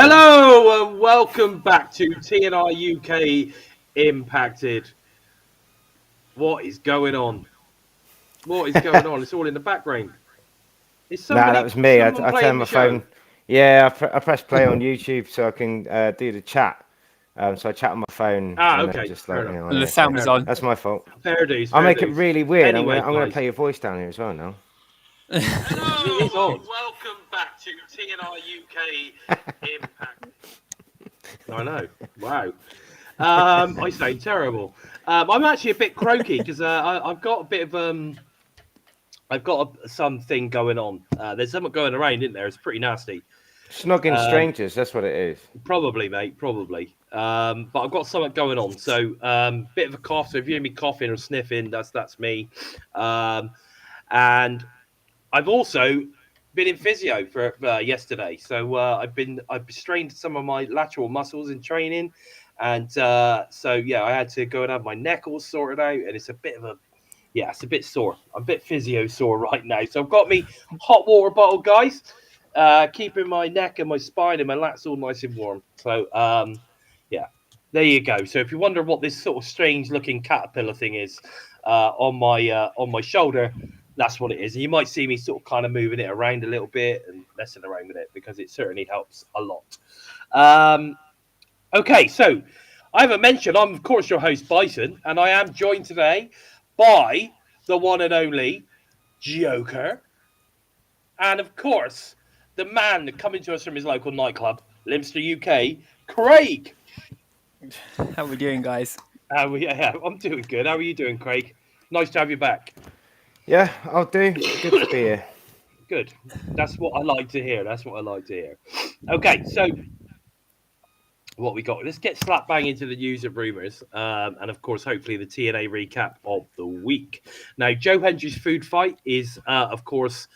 Hello and welcome back to TNI-UK Impacted. What is going on? What is going on? It's all in the background. Is somebody? That was me. I someone turned playing my the show? phone. Yeah, I pressed play on YouTube so I can do the chat. So I chat on my phone. And Okay. just Fair like, enough. And the sound is on. That's my fault. Fair dues. I'll Fair make it dues. really weird. Anyway, I'm going to guys. play your voice down here as well now. Hello, it is on. Welcome back to TNI-UK Impacted. I know. Wow. I sound terrible. I'm actually a bit croaky because I've got a bit of I've got something going on. There's something going around, isn't there? It's pretty nasty. Snogging strangers, that's what it is. Probably, mate. Probably. But I've got something going on. So, bit of a cough. So if you hear me coughing or sniffing, that's me. And I've also been in physio for yesterday. So I've strained some of my lateral muscles in training, and so yeah, I had to go and have my neck all sorted out, and it's a bit sore. I'm a bit physio sore right now. So I've got me hot water bottle, guys, keeping my neck and my spine and my lats all nice and warm. So yeah, there you go. So if you wonder what this sort of strange looking caterpillar thing is on my shoulder, that's what it is. And you might see me sort of kind of moving it around a little bit and messing around with it because it certainly helps a lot. Okay, so I haven't mentioned, I'm of course your host Bison, and I am joined today by the one and only Joker, and of course the man coming to us from his local nightclub, LimpstarUK, Craig. How are we doing, guys? Yeah, I'm doing good. How are you doing, Craig? Nice to have you back. Yeah, I'll do. Good to be here. Good. That's what I like to hear. Okay, so what we got? Let's get slap bang into the news of rumours, and of course, hopefully, the TNA recap of the week. Now, Joe Hendry's food fight is, of course,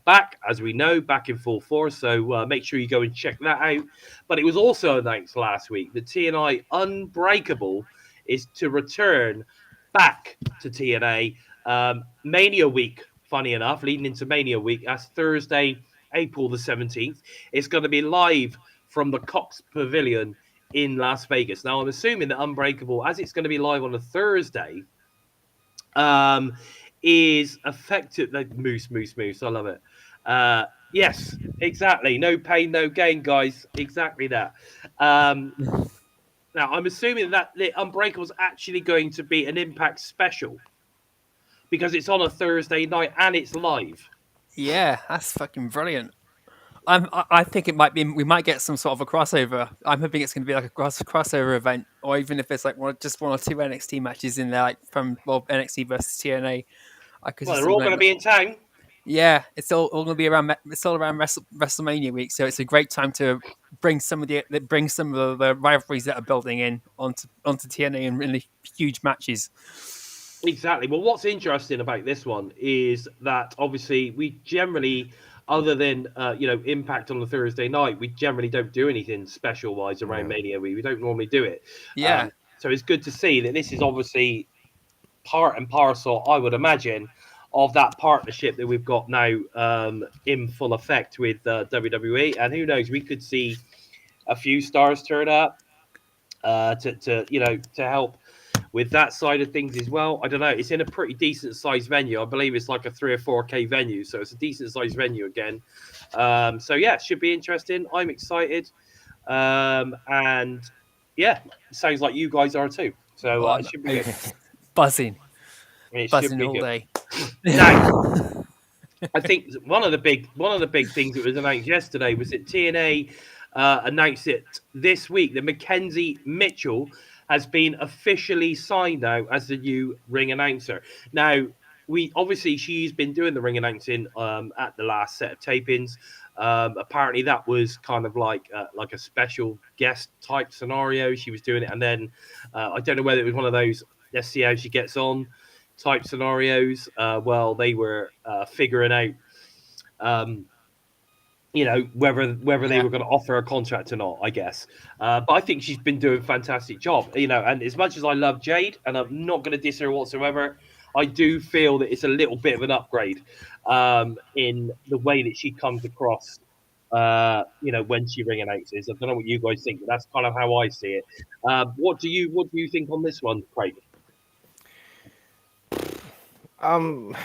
back, as we know, back in full force. So make sure you go and check that out. But it was also announced last week that TNI Unbreakable is to return back to TNA. Mania week, funny enough, leading into Mania week. That's Thursday, April the 17th. It's going to be live from the Cox Pavilion in Las Vegas. Now, I'm assuming that Unbreakable, as it's going to be live on a Thursday, is effective. Like moose. I love it. Yes, exactly. No pain, no gain, guys. Exactly that. Now, I'm assuming that the Unbreakable is actually going to be an Impact special because it's on a Thursday night and it's live. Yeah, that's fucking brilliant. I think it might be. We might get some sort of a crossover. I'm hoping it's going to be like a crossover event, or even if it's like just one or two NXT matches in there, like from NXT versus TNA. Well, they're all going to be in town. Yeah, it's all going to be around. It's all around WrestleMania week, so it's a great time to bring some of the rivalries that are building in onto TNA in really huge matches. Exactly. Well, what's interesting about this one is that obviously we generally, other than Impact on the Thursday night, we generally don't do anything special wise around Mania. We don't normally do it. Yeah. So it's good to see that this is obviously part and parcel, I would imagine, of that partnership that we've got now in full effect with WWE. And who knows, we could see a few stars turn up to help with that side of things as well. I don't know. It's in a pretty decent sized venue. I believe it's like a 3 or 4K venue, so it's a decent sized venue again. So yeah, it should be interesting. I'm excited, and yeah, it sounds like you guys are too. So it should be good. Buzzing Buzzing all day. Now, I think one of the big things that was announced yesterday was that TNA announced it this week that Mackenzie Mitchell has been officially signed now as the new ring announcer. Now, she's been doing the ring announcing at the last set of tapings. Apparently, that was kind of like a special guest type scenario. She was doing it, and then I don't know whether it was one of those let's see how she gets on type scenarios. Well, they were figuring out. Whether they were going to offer a contract or not, I guess. But I think she's been doing a fantastic job. And as much as I love Jade, and I'm not going to diss her whatsoever, I do feel that it's a little bit of an upgrade in the way that she comes across when she ring announces. I don't know what you guys think, but that's kind of how I see it. What do you think on this one, Craig? I'm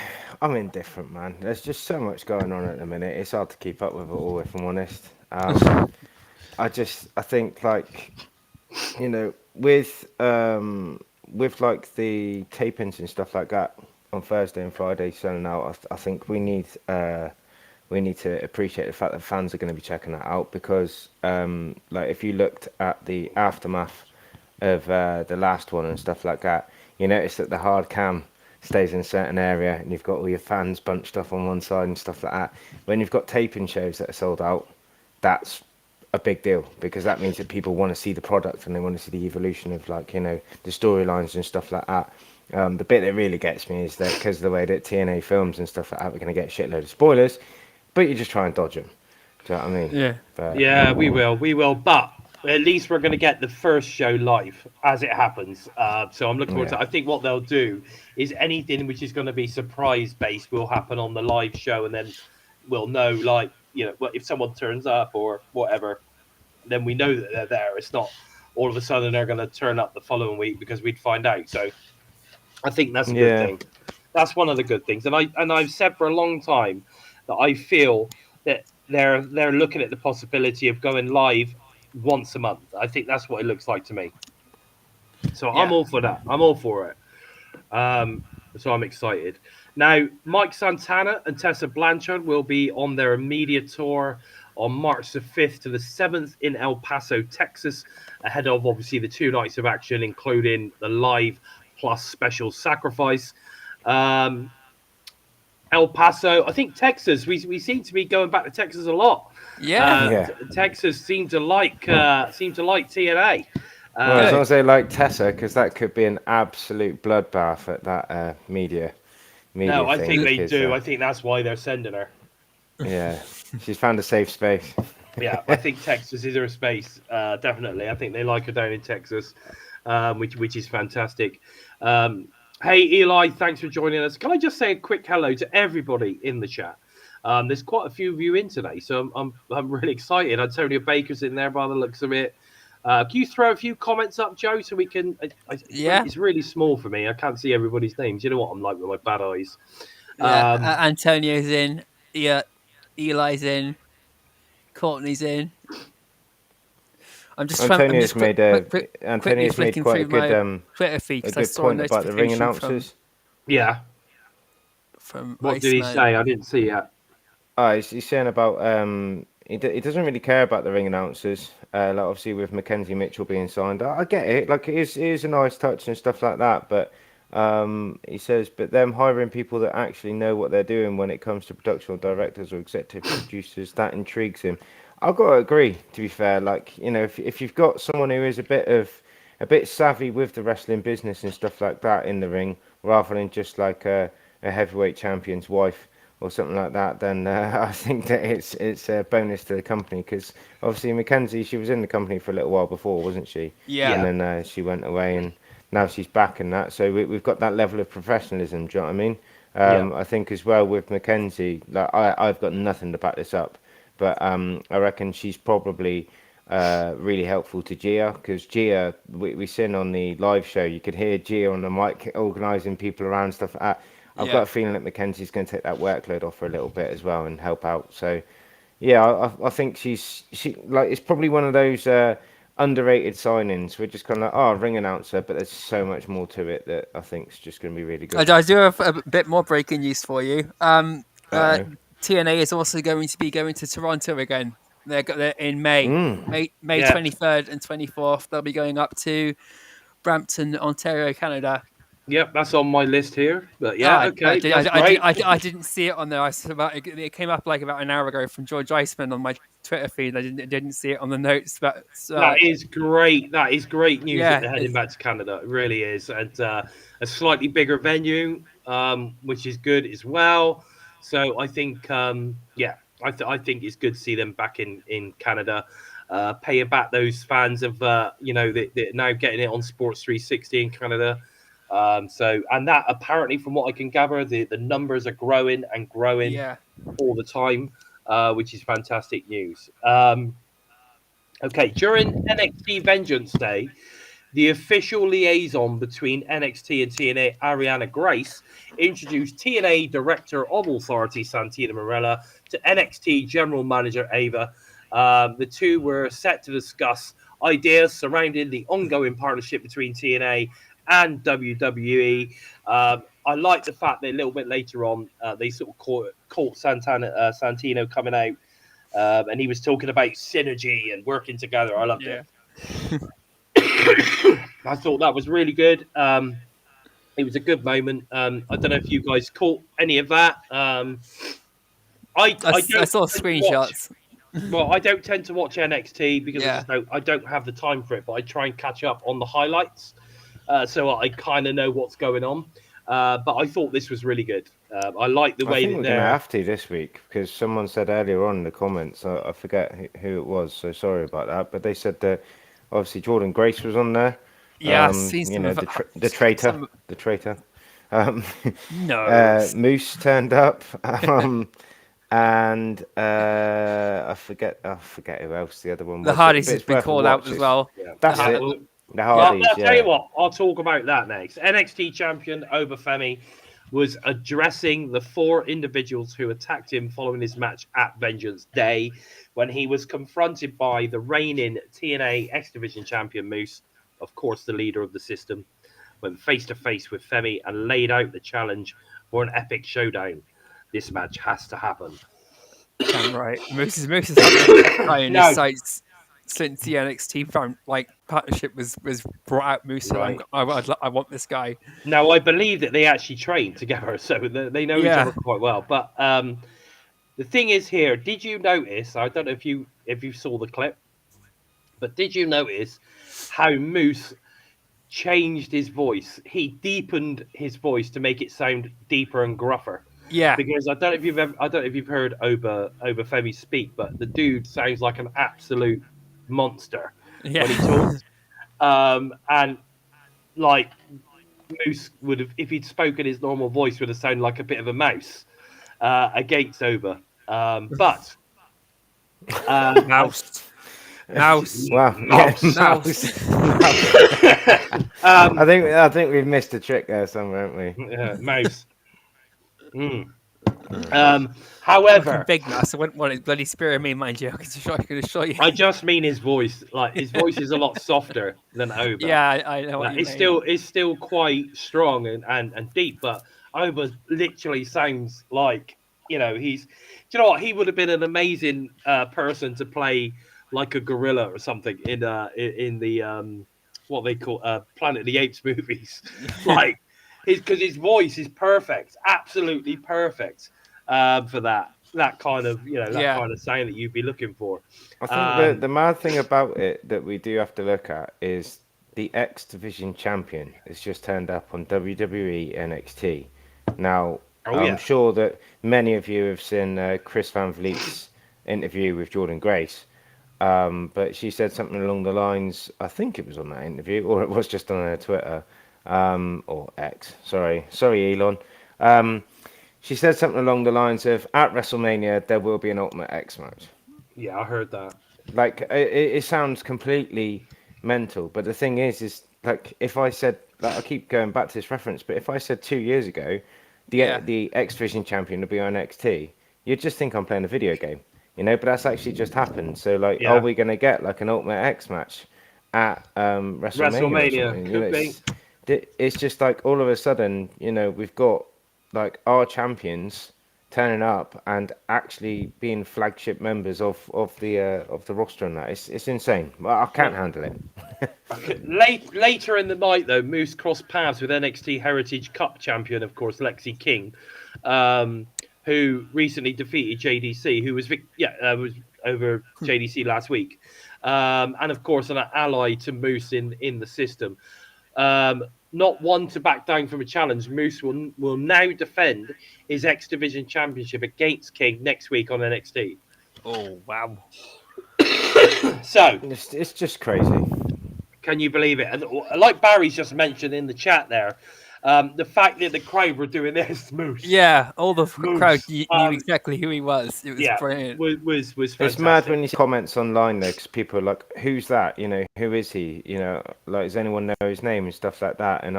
indifferent, man. There's just so much going on at the minute. It's hard to keep up with it all, if I'm honest. I think like, with like the tapings and stuff like that on Thursday and Friday selling out, I think we need to appreciate the fact that fans are going to be checking that out, because like if you looked at the aftermath of the last one and stuff like that, you notice that the hard cam stays in a certain area and you've got all your fans bunched up on one side and stuff like that. When you've got taping shows that are sold out, that's a big deal, because that means that people want to see the product and they want to see the evolution of, like, the storylines and stuff like that. The bit that really gets me is that because of the way that TNA films and stuff like that, we're going to get a shitload of spoilers, but you just try and dodge them. Do you know what I mean? Yeah. But, yeah, we will. But at least we're going to get the first show live as it happens. So I'm looking forward to it. I think what they'll do is anything which is going to be surprise based will happen on the live show, and then we'll know, like, if someone turns up or whatever, then we know that they're there. It's not all of a sudden they're going to turn up the following week, because we'd find out. So I think that's a good thing. That's one of the good things. And I've said for a long time that I feel that they're looking at the possibility of going live once a month. I think that's what it looks like to me. So I'm all for that. I'm all for it. So I'm excited. Now, Mike Santana and Tessa Blanchard will be on their immediate tour on March the 5th to the 7th in El Paso, Texas, ahead of obviously the 2 nights of action, including the live plus special sacrifice. El Paso, I think Texas. We seem to be going back to Texas a lot. Yeah. Texas seem to like TNA. Well, as long as they like Tessa, because that could be an absolute bloodbath at that media. No, I think they do. I I think that's why they're sending her. Yeah, she's found a safe space. Yeah, I think Texas is her space. Definitely, I think they like her down in Texas, which is fantastic. Hey, Eli, thanks for joining us. Can I just say a quick hello to everybody in the chat? There's quite a few of you in today, so I'm really excited. Antonio Baker's in there by the looks of it. Can you throw a few comments up, Joe, so we can? It's really small for me. I can't see everybody's names. You know what I'm like with my bad eyes. Yeah, Antonio's in. Yeah, Eli's in. Courtney's in. I'm just Antonio's made quite a good Twitter feed, a good point about the ring announcers. Yeah. From what did he say? I didn't see that. He's saying about he doesn't really care about the ring announcers. Like obviously with Mackenzie Mitchell being signed, I get it. Like it is a nice touch and stuff like that. But he says, but them hiring people that actually know what they're doing when it comes to production directors or executive producers, that intrigues him. I've got to agree. To be fair, like if you've got someone who is a bit savvy with the wrestling business and stuff like that in the ring, rather than just like a heavyweight champion's wife or something like that, then I think that it's a bonus to the company, because obviously Mackenzie, she was in the company for a little while before, wasn't she? Yeah. And then she went away, and now she's back and that. So we've got that level of professionalism. Do you know what I mean? I think as well with Mackenzie, like I've got nothing to back this up, but I reckon she's probably really helpful to Gia, because Gia, we seen on the live show, you could hear Gia on the mic organising people around, stuff like that. I've got a feeling that Mackenzie's going to take that workload off for a little bit as well and help out. So, yeah, I think she like it's probably one of those underrated signings. We're just kind of like, ring announcer, but there's so much more to it that I think is just going to be really good. I do have a bit more breaking news for you. TNA is also going to be going to Toronto again. They're in May, May 23rd and 24th. They'll be going up to Brampton, Ontario, Canada. Yep, that's on my list here. But yeah, okay. I didn't see it on there. It came up like about an hour ago from George Iceman on my Twitter feed. I didn't see it on the notes. But that is great. That is great news that they're heading back to Canada. It really is, and a slightly bigger venue, which is good as well. So I think, I think it's good to see them back in Canada. Paying back those fans of they're now getting it on Sports 360 in Canada. And that apparently, from what I can gather, the numbers are growing and growing all the time. which is fantastic news. Okay, during NXT Vengeance Day, the official liaison between NXT and TNA, Ariana Grace, introduced TNA Director of Authority, Santina Marella, to NXT General Manager Ava. The two were set to discuss ideas surrounding the ongoing partnership between TNA and WWE. I like the fact that a little bit later on, they sort of caught Santino coming out, and he was talking about synergy and working together. I loved it. I thought that was really good. It was a good moment. I don't know if you guys caught any of that. I saw screenshots. I don't tend to watch NXT because I don't have the time for it, but I try and catch up on the highlights, so I kind of know what's going on. But I thought this was really good. I like the way I think that we're going to have to this week because someone said earlier on in the comments, I forget who it was, so sorry about that, but they said that obviously Jordan Grace was on there. Yeah, the traitor. No, Moose turned up, and I forget who else the other one was. The Hardys has been called out as well. Yeah. That's it. The Hardys. I'll tell you what. I'll talk about that next. NXT champion Obafemi was addressing the 4 individuals who attacked him following his match at Vengeance Day when he was confronted by the reigning TNA X Division champion Moose, of course the leader of the system, went face to face with Femi and laid out the challenge for an epic showdown. This match has to happen. Damn right. Moose is having his sights since the NXT partnership was brought out. Moose said, I want this guy. Now I believe that they actually trained together, so they know each other quite well. But the thing is here, did you notice? I don't know if you saw the clip, but did you notice how Moose changed his voice? He deepened his voice to make it sound deeper and gruffer. Yeah, because I don't know if you've heard Obafemi speak, but the dude sounds like an absolute monster when he talks. And like Moose would have, if he'd spoken his normal voice, would have sounded like a bit of a mouse against Oba. But mouse. Wow. Mouse. I think we've missed a trick there somewhere, haven't we? Yeah, mouse. However, big mouse. I wouldn't want his bloody spirit me, mind you. I can assure you. I just mean his voice. Like his voice is a lot softer than Oba. Yeah, I know. What it's still quite strong and deep, but Oba literally sounds like he's. Do you know what? He would have been an amazing person to play like a gorilla or something in the what they call Planet of the Apes movies, like. Because his voice is perfect, absolutely perfect for that kind of kind of sound that you'd be looking for. I think the mad thing about it that we do have to look at is the X Division champion has just turned up on WWE NXT. Now, I'm sure that many of you have seen Chris Van Vliet's interview with Jordan Grace, but she said something along the lines. I think it was on that interview, or it was just on her Twitter. Or X, sorry Elon. She said something along the lines of, at WrestleMania there will be an Ultimate X match. Yeah, I heard that. Like it sounds completely mental, but the thing is like if I said, like, I keep going back to this reference, but if I said 2 years ago the X Division champion will be on NXT, you'd just think I'm playing a video game, but that's actually just happened. So like, are we going to get like an Ultimate X match at WrestleMania? It's just like all of a sudden, we've got like our champions turning up and actually being flagship members of the roster and that. It's insane. I can't handle it. Later in the night, though, Moose crossed paths with NXT Heritage Cup champion, of course, Lexi King, who recently defeated JDC, who was over JDC last week, and of course an ally to Moose in the system. Not one to back down from a challenge, Moose will now defend his X Division Championship against King next week on NXT. Oh, wow. So it's just crazy. Can you believe it? And like Barry's just mentioned in the chat there, The fact that the crowd were doing this, Moose. Yeah, all the crowd Moose. knew exactly who he was. It was Yeah, brilliant. was fantastic. It's mad when you see comments online though, because people are like, "Who's that? You know, who is he? You know, like, does anyone know his name and stuff like that?" And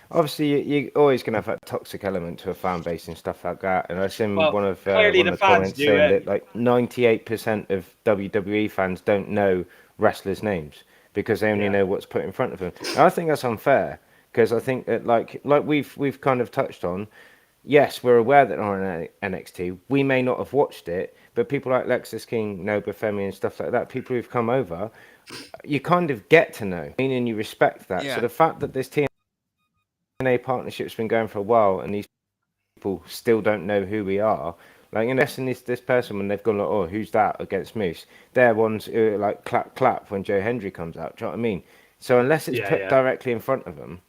obviously you're always gonna have that toxic element to a fan base and stuff like that. And I've seen one of the comments saying that like 98% of WWE fans don't know wrestlers' names because they only know what's put in front of them. And I think that's unfair because I think that like we've kind of touched on. Yes, we're aware that on NXT, we may not have watched it, but people like Lexis King, Nova Femi, and stuff like that, people who've come over, you kind of get to know, and you respect that. Yeah. So the fact that this TNA partnership's been going for a while, and these people still don't know who we are, like, you know, this person, when they've gone like, "Oh, who's that?" against Moose, they're ones who are like clap when Joe Hendry comes out. Do you know what I mean? So unless it's put directly in front of them,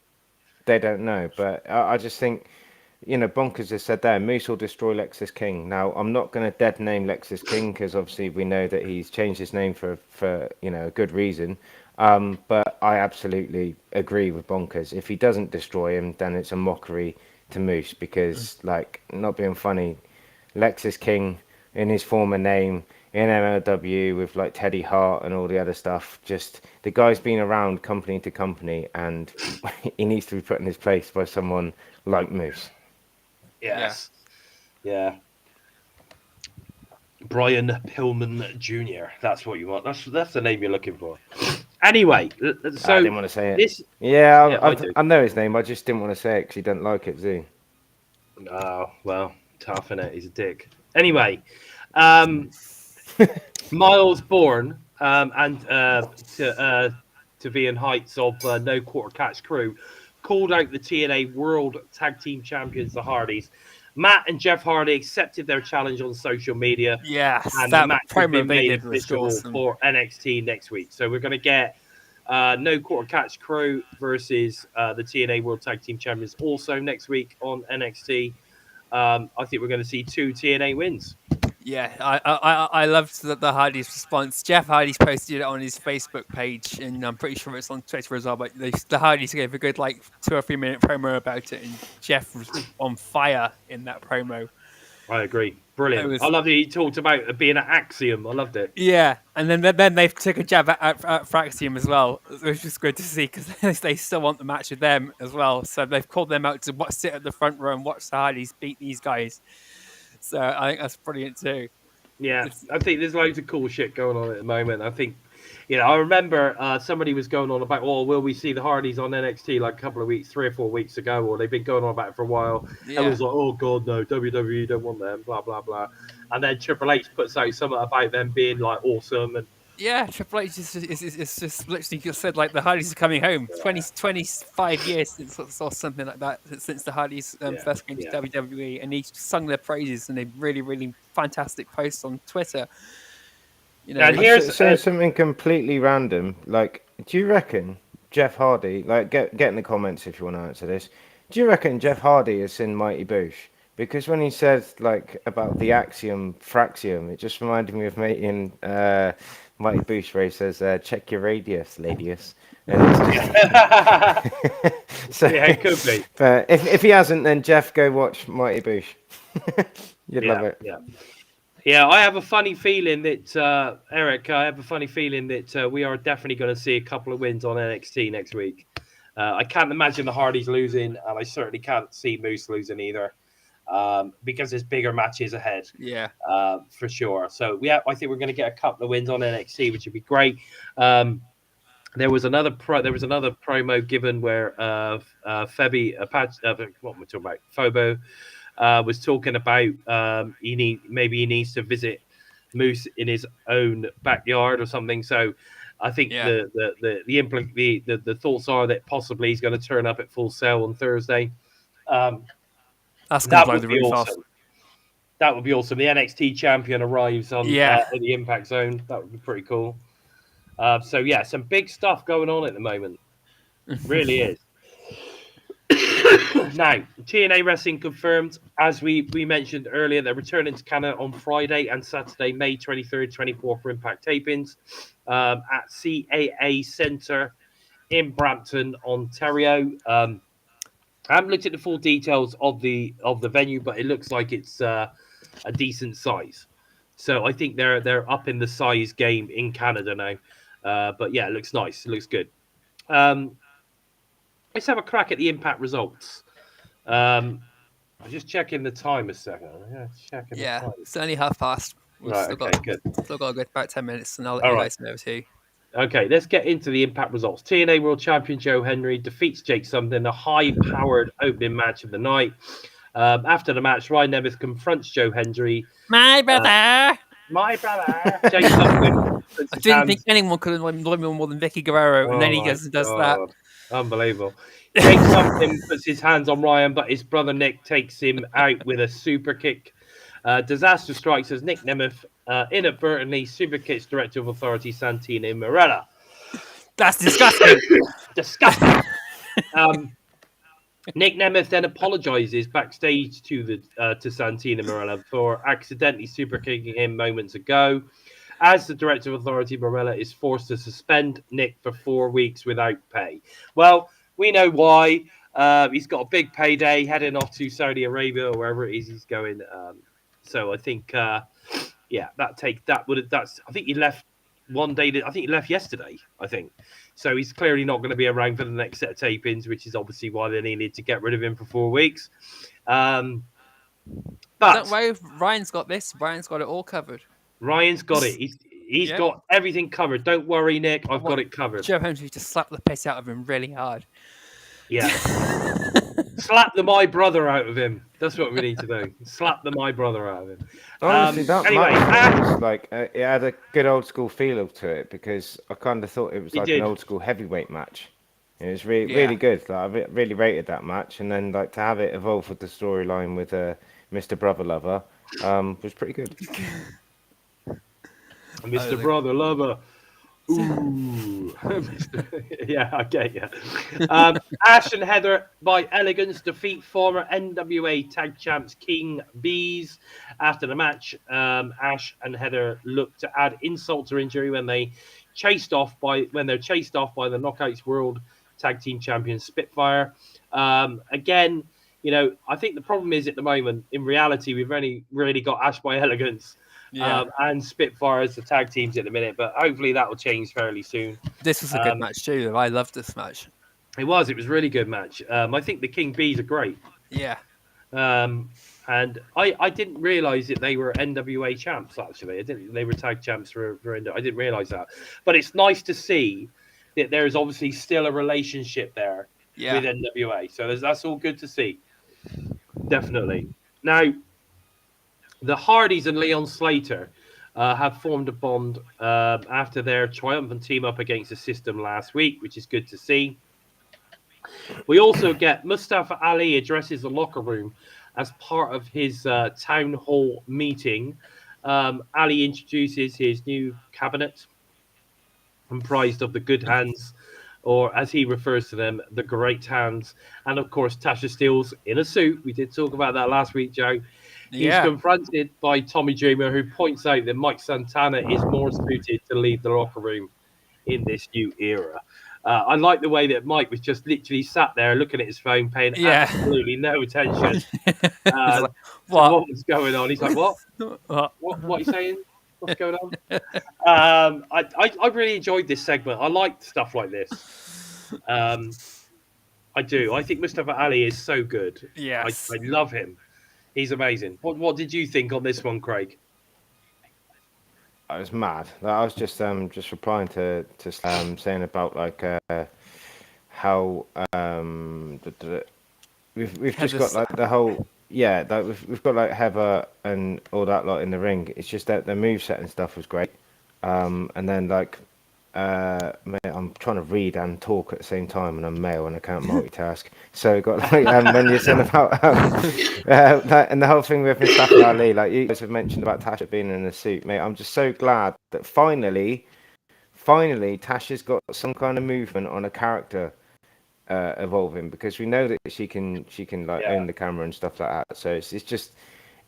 they don't know. But I just think, you know, Bonkers has said there, Moose will destroy Lexis King. Now, I'm not going to dead name Lexis King because obviously we know that he's changed his name for you know, a good reason. But I absolutely agree with Bonkers. If he doesn't destroy him, then it's a mockery to Moose because, like, not being funny, Lexis King in his former name in MLW with like Teddy Hart and all the other stuff, just the guy's been around company to company and he needs to be put in his place by someone like Moose. Yes. Yeah. Brian Pillman Jr. That's what you want. That's the name you're looking for. Anyway, so I didn't want to say it. I know his name. I just didn't want to say it because he doesn't like it, Z. Oh, well, tough, innit? He's a dick. Anyway, Miles Bourne and to be in heights of No Quarter Catch crew called out the TNA World Tag Team Champions, the Hardys. Matt and Jeff Hardy accepted their challenge on social media. Yes, and that the match has been made official for NXT next week. So we're going to get No Quarter Catch crew versus the TNA World Tag Team Champions also next week on NXT. I think we're going to see 2 TNA wins. Yeah, I loved the Hardys' response. Jeff Hardy's posted it on his Facebook page, and I'm pretty sure it's on Twitter as well. But the Hardys gave a good 2 or 3 minute promo about it, and Jeff was on fire in that promo. I agree. Brilliant. I love that he talked about it being an axiom. I loved it. Yeah, and then they took a jab at Fraxium as well, which was good to see because they still want the match with them as well. So they've called them out to sit at the front row and watch the Hardys beat these guys. So I think that's brilliant too. Yeah, I think there's loads of cool shit going on at the moment. I think, you know, I remember somebody was going on about, oh, will we see the Hardys on NXT like a couple of weeks, 3 or 4 weeks ago, or they've been going on about it for a while. Yeah. It was like, oh god, no, WWE don't want them, blah blah blah. And then Triple H puts out something about them being like awesome and. Yeah, Triple H is just literally just said like the Hardys are coming home. 25 years since or something like that since the Hardys first came to WWE, and he sung their praises and a really, really fantastic post on Twitter. You know, and here's something completely random. Like, do you reckon Jeff Hardy? Like, get in the comments if you want to answer this. Do you reckon Jeff Hardy has seen Mighty Boosh? Because when he said like about the axiom Fraxium, it just reminded me of meeting Mighty Boosh, where he says, "Check your radius, ladies." So, yeah, it could be. But if he hasn't, then Jeff, go watch Mighty Boosh. You'd love it. Yeah, I have a funny feeling that Eric. I have a funny feeling that we are definitely going to see a couple of wins on NXT next week. I can't imagine the Hardys losing, and I certainly can't see Moose losing either. Because there's bigger matches ahead, for sure. So I think we're going to get a couple of wins on NXT, which would be great. There was another promo given where Febby what am I talking about? Phobo was talking about he needs to visit Moose in his own backyard or something. So I think the thoughts are that possibly he's going to turn up at Full Sail on Thursday. That's going to blow the roof off. That would be awesome. The NXT champion arrives on in the Impact Zone. That would be pretty cool. So some big stuff going on at the moment. Really is. Now, TNA Wrestling confirmed, as we mentioned earlier, they're returning to Canada on Friday and Saturday, May 23rd, 24th for Impact tapings at CAA Centre in Brampton, Ontario. I haven't looked at the full details of the venue, but it looks like it's a decent size. So I think they're up in the size game in Canada now. But yeah, it looks nice. It looks good. Um, let's have a crack at the Impact results. I'm just checking the time a second. Yeah, checking the Yeah, time. it's only 1:30. We've Right. Okay. Good. still got a good about 10 minutes, and I'll let All you right. guys know too. Okay, let's get into the Impact results. TNA World Champion Joe Hendry defeats Jake Sumner, a high-powered opening match of the night. After the match, Ryan Nemeth confronts Joe Hendry. My brother! My brother! Jake Sumner puts I his didn't hands... think anyone could annoy me more than Vicky Guerrero, and Oh then he my goes and does that. God. Unbelievable. Jake Sumner puts his hands on Ryan, but his brother Nick takes him out with a super kick. Disaster strikes as Nic Nemeth inadvertently super kicks Director of Authority Santino Marella. That's disgusting. Disgusting. Nic Nemeth then apologizes backstage to Santino Marella for accidentally super kicking him moments ago. As the Director of Authority, Marella is forced to suspend Nick for 4 weeks without pay. Well, we know why. He's got a big payday heading off to Saudi Arabia or wherever it is he's going. So I think, yeah, I think he left one day. I think he left yesterday. I think so. He's clearly not going to be around for the next set of tapings, which is obviously why they needed to get rid of him for 4 weeks. But Don't worry, Ryan's got this. Ryan's got it all covered. Ryan's got it. He's got everything covered. Don't worry, Nick. I've got it covered. Joe Hendry just slapped the piss out of him really hard. Yeah. Slap the my brother out of him. That's what we need to do. Slap the my brother out of him. Honestly, that anyway, match was like it had a good old school feel to it because I kind of thought it was like an old school heavyweight match. It was really good. Like, I really rated that match, and then like to have it evolve with the storyline with Mr. Brother Lover was pretty good. Mr. Brother Lover. Ooh. Yeah, I get you. Ash and Heather by elegance defeat former NWA tag champs King Bees. After the match, Ash and Heather looked to add insult to injury when they're chased off by the Knockouts World Tag Team Champions Spitfire. Again, you know, I think the problem is at the moment, in reality, we've only really got Ash by elegance. And Spitfire as the tag teams at the minute, but hopefully that will change fairly soon. This was a good match too. I loved this match. It was a really good match. I think the King Bees are great. Yeah. And I didn't realize that they were NWA champs. Actually, they were tag champs for NWA. I didn't realize that, but it's nice to see that there is obviously still a relationship there with NWA. So that's all good to see. Definitely. Now, the Hardys and Leon Slater have formed a bond after their triumphant team up against the System last week, which is good to see. We also get Mustafa Ali addresses the locker room as part of his town hall meeting. Ali introduces his new cabinet, comprised of the Good Hands, or as he refers to them, the Great Hands, and of course Tasha Steelz in a suit. We did talk about that last week, Joe. He's confronted by Tommy Dreamer, who points out that Mike Santana is more suited to lead the locker room in this new era. I like the way that Mike was just literally sat there looking at his phone, paying absolutely no attention. Like, what was going on? He's like, what? What are you saying? What's going on? I really enjoyed this segment. I like stuff like this. I do. I think Mustafa Ali is so good. Yes. I love him. He's amazing. What did you think on this one, Craig? I was mad. I was just replying to saying about like how we've just got like the whole like we've got like Heather and all that lot in the ring. It's just that the moveset and stuff was great. And then like I'm trying to read and talk at the same time, and I'm male and I can't multitask. So got like when you're saying about and the whole thing with Mustafa Ali, like you guys have mentioned about Tasha being in a suit, mate. I'm just so glad that finally Tasha's got some kind of movement on a character evolving, because we know that she can like own the camera and stuff like that. So it's just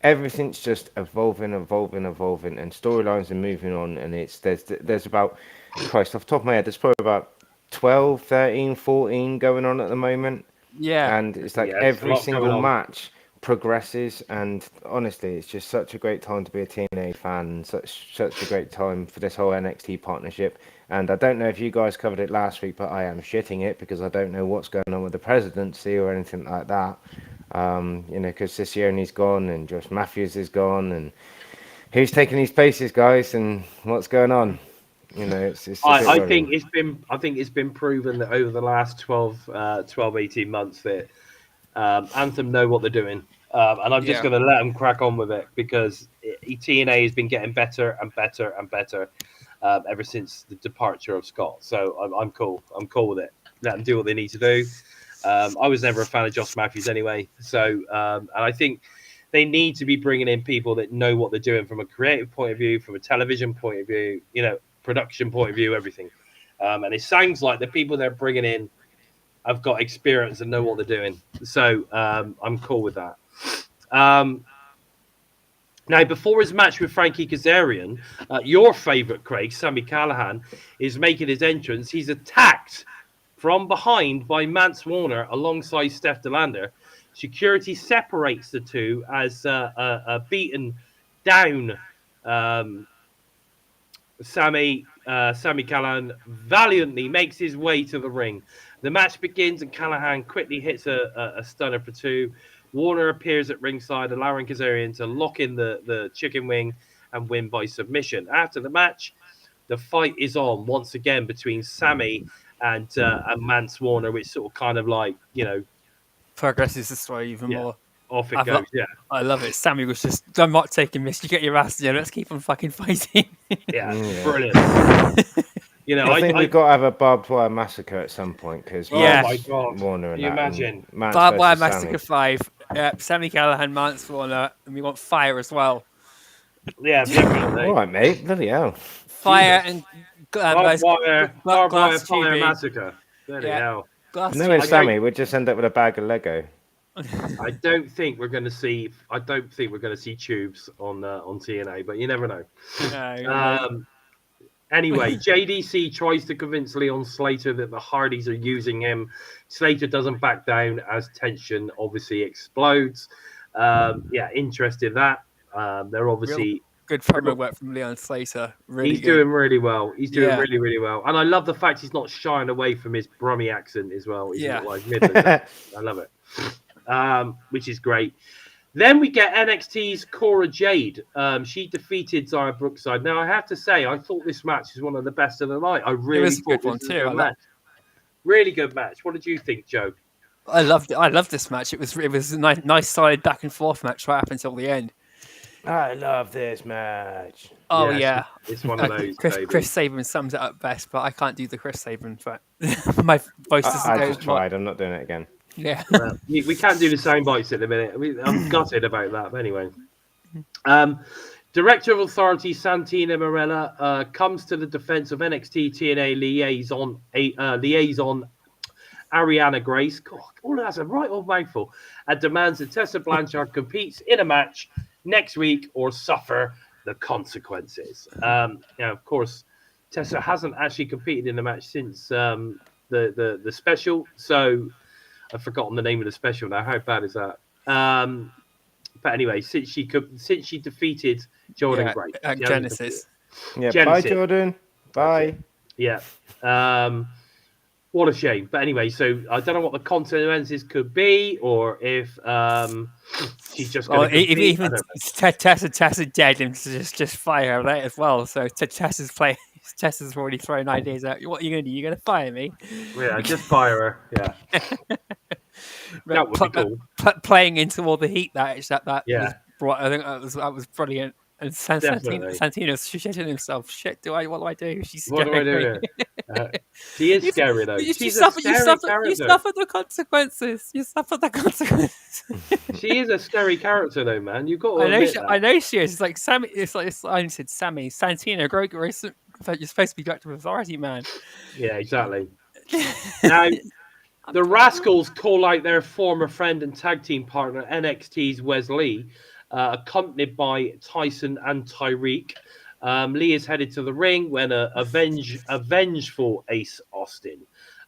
everything's just evolving, and storylines are moving on, and there's about, Christ, off the top of my head, there's probably about 12, 13, 14 going on at the moment. Yeah. And it's like Yeah, there's a every lot going single on. match progresses, and honestly, it's just such a great time to be a TNA fan, and such a great time for this whole NXT partnership. And I don't know if you guys covered it last week, but I am shitting it because I don't know what's going on with the presidency or anything like that. You know, because Sicione's gone and Josh Matthews is gone, and who's taking these places, guys, and what's going on? You know, it's a bit I worrying. think it's been proven that over the last 12, 18 months that Anthem know what they're doing. And I'm just Yeah. going to let them crack on with it because TNA has been getting better and better and better ever since the departure of Scott. So I'm cool. I'm cool with it. Let them do what they need to do. I was never a fan of Josh Matthews anyway. So, and I think they need to be bringing in people that know what they're doing from a creative point of view, from a television point of view, you know, production point of view, everything. And it sounds like the people they're bringing in have got experience and know what they're doing. So I'm cool with that. Now, before his match with Frankie Kazarian, your favourite, Craig, Sami Callihan, is making his entrance. He's attacked from behind by Mance Warner alongside Steph Delander. Security separates the two as a beaten down Sami Callihan valiantly makes his way to the ring. The match begins and Callihan quickly hits a stunner for two. Warner appears at ringside, allowing Kazarian to lock in the chicken wing and win by submission. After the match, the fight is on once again between Sami and Mance Warner, which sort of kind of like, you know, Progresses the story even more. off it goes. Yeah. I love it. Sammy was just, I'm not taking this. You get your ass, let's keep on fucking fighting. Yeah, Yeah. brilliant. You know, I think we've got to have a barbed wire massacre at some point because Oh my God! Warner and Can you that, imagine? and Mance Barbed Wire versus Massacre Sami. 5. Sami Callihan, Mance Warner, and we want fire as well. Yeah, definitely. All right, mate. Bloody hell. Fire and Barbed wire glass fire tubing. massacre. Bloody hell. Glass Knowing tubing. Sami, we'd just end up with a bag of Lego. I don't think we're going to see. I don't think we're going to see tubes on TNA, but you never know. No. Anyway, JDC tries to convince Leon Slater that the Hardys are using him. Slater doesn't back down as tension obviously explodes. Yeah, interested in that. They're obviously good promo work from Leon Slater. Really he's good. doing really well. He's doing really, really well. And I love the fact he's not shying away from his Brummie accent as well. He's not like Midland. I love it. Which is great. Then we get NXT's Cora Jade. She defeated Zara Brookside. Now, I have to say, I thought this match was one of the best of the night. I really thought good one this was too. a good match. Really good match. What did you think, Joe? I loved it. I loved this match. It was a nice solid back and forth match right up until the end. I love this match. Oh yeah, it's one of those. Chris Sabin sums it up best, but I can't do the Chris Sabin. But my voice doesn't I go. just tried. I'm not doing it again. Yeah, well, we can't do the sound bites at the minute. I'm gutted about that. But anyway, Director of Authority Santina Marella comes to the defense of NXT TNA liaison Ariana Grace. God, all that's a right old mouthful. And demands that Tessa Blanchard competes in a match next week or suffer the consequences. Of course, Tessa hasn't actually competed in the match since the special. So I've forgotten the name of the special now. How bad is that? But anyway, since she defeated Jordan Grace at Genesis. Yeah, Genesis. bye Jordan. Bye. Yeah. What a shame. But anyway, so I don't know what the consequences could be, or if she's just going to even Tessa dead and just fire her out as well. So Tessa's already thrown ideas out. What are you going to do? You're going to fire me? Yeah, just fire her. Yeah. That would be cool. Playing into all the heat that yeah. was brought, I think that was brilliant. And Santino's shitting himself. Shit, what do I do? She's what do I do? She is scary though. You suffer the consequences. You suffer the consequences. She is a scary character though, man. You've got to I know she is. It's like Sammy. It's like I said, Sammy Santino. You're supposed to be Director of Authority, man. Yeah, exactly. Now, the Rascalz call out their former friend and tag team partner NXT's Wes Lee, accompanied by Tyson and Tyriek. Lee is headed to the ring when a vengeful Ace Austin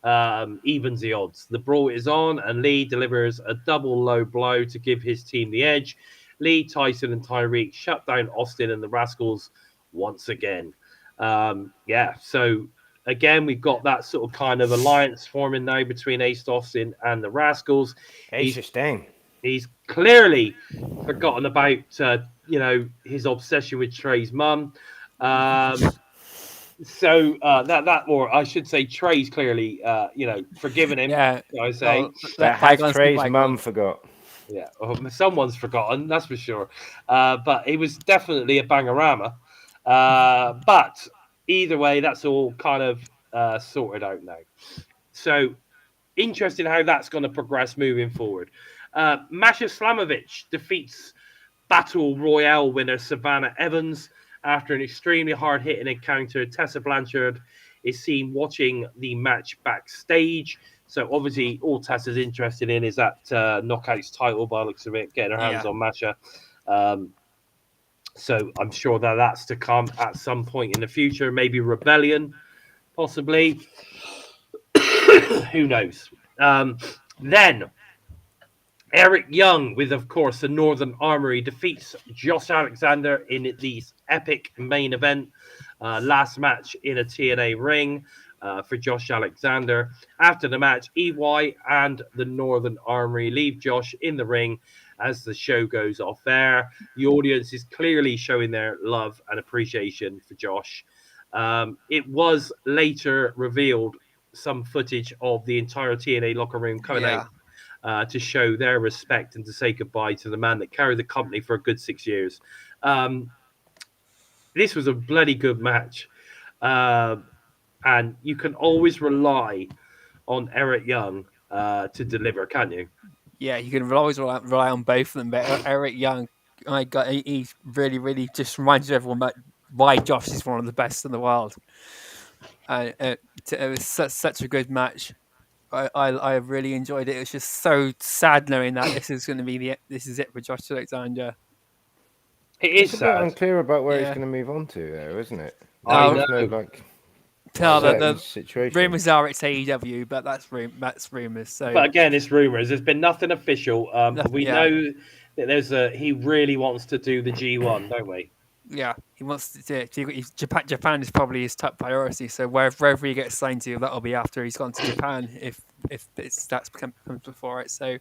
evens the odds. The brawl is on, and Lee delivers a double low blow to give his team the edge. Lee, Tyson, and Tyriek shut down Austin and the Rascalz once again. So again, we've got that sort of kind of alliance forming now between Ace Austin and the Rascalz. He's clearly forgotten about his obsession with Trey's mum. Or I should say, Trey's clearly forgiven him. Yeah, I say Trey's mum forgot. Yeah, someone's forgotten, that's for sure. But it was definitely a bangarama. But either way, that's all kind of sorted out now. So interesting how that's going to progress moving forward. Masha Slamovich defeats Battle Royale winner Savannah Evans after an extremely hard-hitting encounter. Tessa Blanchard is seen watching the match backstage. So obviously, all Tessa's interested in is that Knockouts title, by the looks of it, getting her hands on Masha. So I'm sure that that's to come at some point in the future. Maybe Rebellion, possibly. Who knows? Then Eric Young, with, of course, the Northern Armory, defeats Josh Alexander in the epic main event. Last match in a TNA ring for Josh Alexander. After the match, EY and the Northern Armory leave Josh in the ring as the show goes off air. The audience is clearly showing their love and appreciation for Josh. It was later revealed some footage of the entire TNA locker room coming out to show their respect and to say goodbye to the man that carried the company for a good 6 years. This was a bloody good match. And you can always rely on Eric Young to deliver, can't you? Yeah, you can always rely on both of them. But Eric Young, he really, really just reminds everyone about why Josh is one of the best in the world. It was such a good match. I really enjoyed it. It was just so sad knowing that this is going to be this is it for Josh Alexander. It's a bit unclear about where he's going to move on to, though, isn't it? I know. The rumors are it's AEW, but that's rumors. So, but again, it's rumors. There's been nothing official. We know that he really wants to do the G1, don't we? Yeah, he wants to do it. Japan is probably his top priority. So wherever he gets signed to, that'll be after he's gone to Japan. If that's comes before it. So,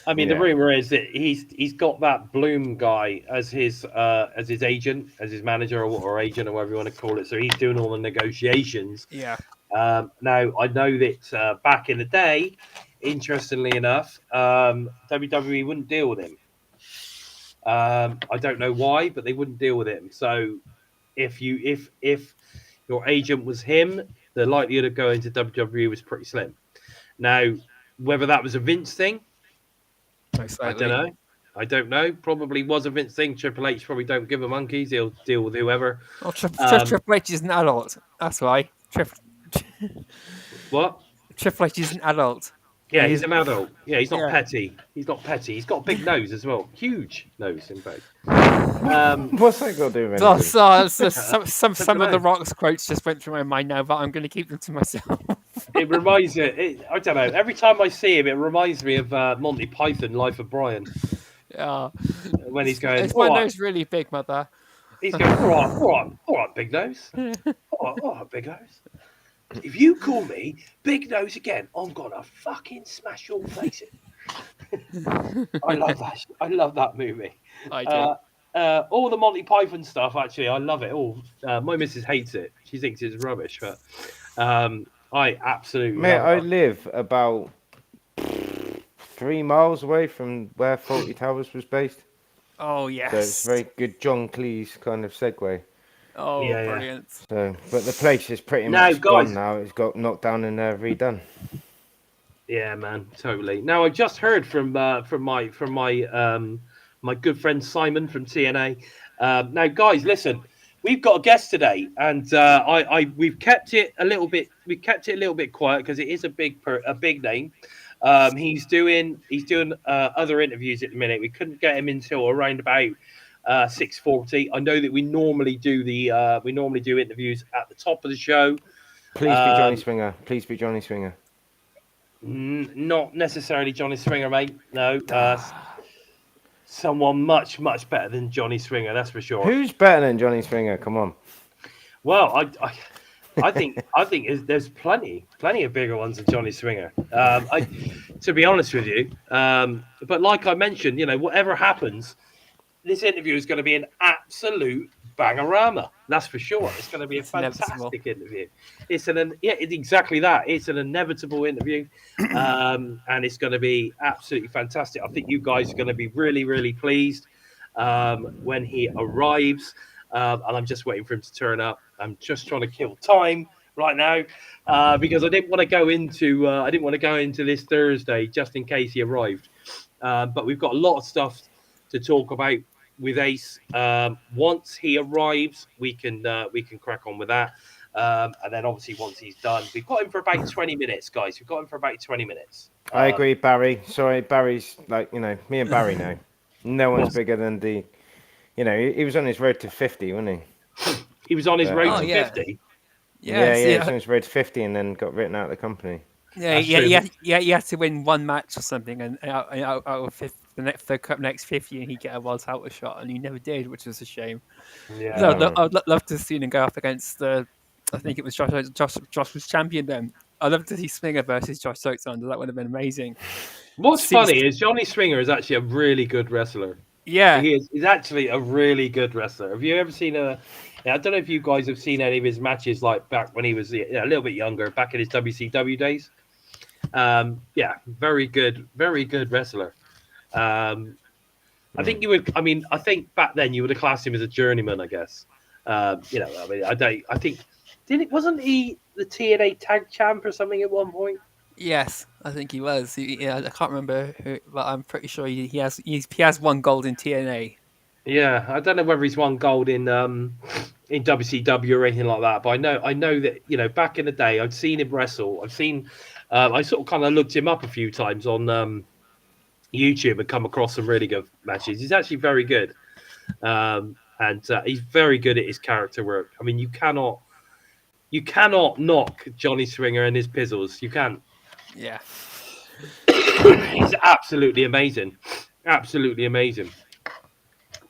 I mean, the rumor is that he's got that Bloom guy as his agent, as his manager or agent or whatever you want to call it. So he's doing all the negotiations. Yeah. Now I know that back in the day, interestingly enough, WWE wouldn't deal with him. I don't know why, but they wouldn't deal with him. So if your agent was him, the likelihood of going to WWE was pretty slim. Now, whether that was a Vince thing, I don't know. Probably was a Vince thing. Triple H probably don't give a monkeys. He'll deal with whoever. Oh, Triple H is an adult. That's why. What? Triple H is an adult. Yeah, he's an adult. Yeah, he's not petty. He's not petty. He's got a big nose as well. Huge nose, in fact. What's that got to do with anything? Some of the Rock's quotes just went through my mind now, but I'm going to keep them to myself. It reminds me. I don't know. Every time I see him, it reminds me of Monty Python, Life of Brian. Yeah. When he's going, "Is my nose really big, mother?" He's going, all right, big nose. All right, big nose. If you call me Big Nose again, I'm gonna fucking smash your face in. I love that. I love that movie. I do. All the Monty Python stuff, actually, I love it all. My missus hates it. She thinks it's rubbish, but I absolutely. Mate, I live about 3 miles away from where Fawlty Towers was based. Oh yes. So it's a very good John Cleese kind of segue. Oh, yeah, brilliant. So, but the place is pretty much gone now. It's got knocked down and redone. Yeah, man, totally. Now, I just heard from my good friend Simon from TNA. Now, guys, listen, we've got a guest today, and we've kept it a little bit. We kept it a little bit quiet because it is a big name. He's doing other interviews at the minute. We couldn't get him until around about 6:40. I know that we normally do interviews at the top of the show, Please be Johnny Swinger. Please be Johnny Swinger. Not necessarily Johnny Swinger, mate. No. Someone much, much better than Johnny Swinger, that's for sure. Who's better than Johnny Swinger? Come on. Well, I think there's plenty of bigger ones than Johnny Swinger. To be honest with you, but like I mentioned, whatever happens, this interview is going to be an absolute bangarama. That's for sure. It's going to be a fantastic interview. It's exactly that. It's an inevitable interview, and it's going to be absolutely fantastic. I think you guys are going to be really, really pleased when he arrives. And I'm just waiting for him to turn up. I'm just trying to kill time right now because I didn't want to go into this Thursday just in case he arrived. But we've got a lot of stuff to talk about with Ace. Once he arrives, we can crack on with that. And then obviously once he's done, we've got him for about 20 minutes, guys. We've got him for about 20 minutes. I agree, Barry. Sorry, Barry's like, me and Barry know. No one's bigger than the... he was on his road to 50, wasn't he? He was on his road to 50? Yeah, he was on his road to 50 and then got written out of the company. Yeah, he had to win one match or something, and out of the next 50, and he'd get a world title shot, and he never did, which was a shame. Yeah, so I'd love to see him go up against I think it was Josh was champion then. I'd love to see Swinger versus Josh Alexander. That would have been amazing. What's funny is Johnny Swinger is actually a really good wrestler. Yeah, he's actually a really good wrestler. Have you ever seen I don't know if you guys have seen any of his matches, like back when he was a little bit younger, back in his WCW days. Very good wrestler. I think you would. I think back then you would have classed him as a journeyman. I guess. Wasn't he the TNA tag champ or something at one point? Yes, I think he was. I can't remember who, but I'm pretty sure he has won gold in TNA. Yeah, I don't know whether he's won gold in WCW or anything like that, but I know that back in the day I'd seen him wrestle. I sort of kind of looked him up a few times on YouTube and come across some really good matches. He's actually very good, and he's very good at his character work. You cannot knock Johnny Swinger and his pizzles. You can't. Yeah. He's absolutely amazing. Absolutely amazing.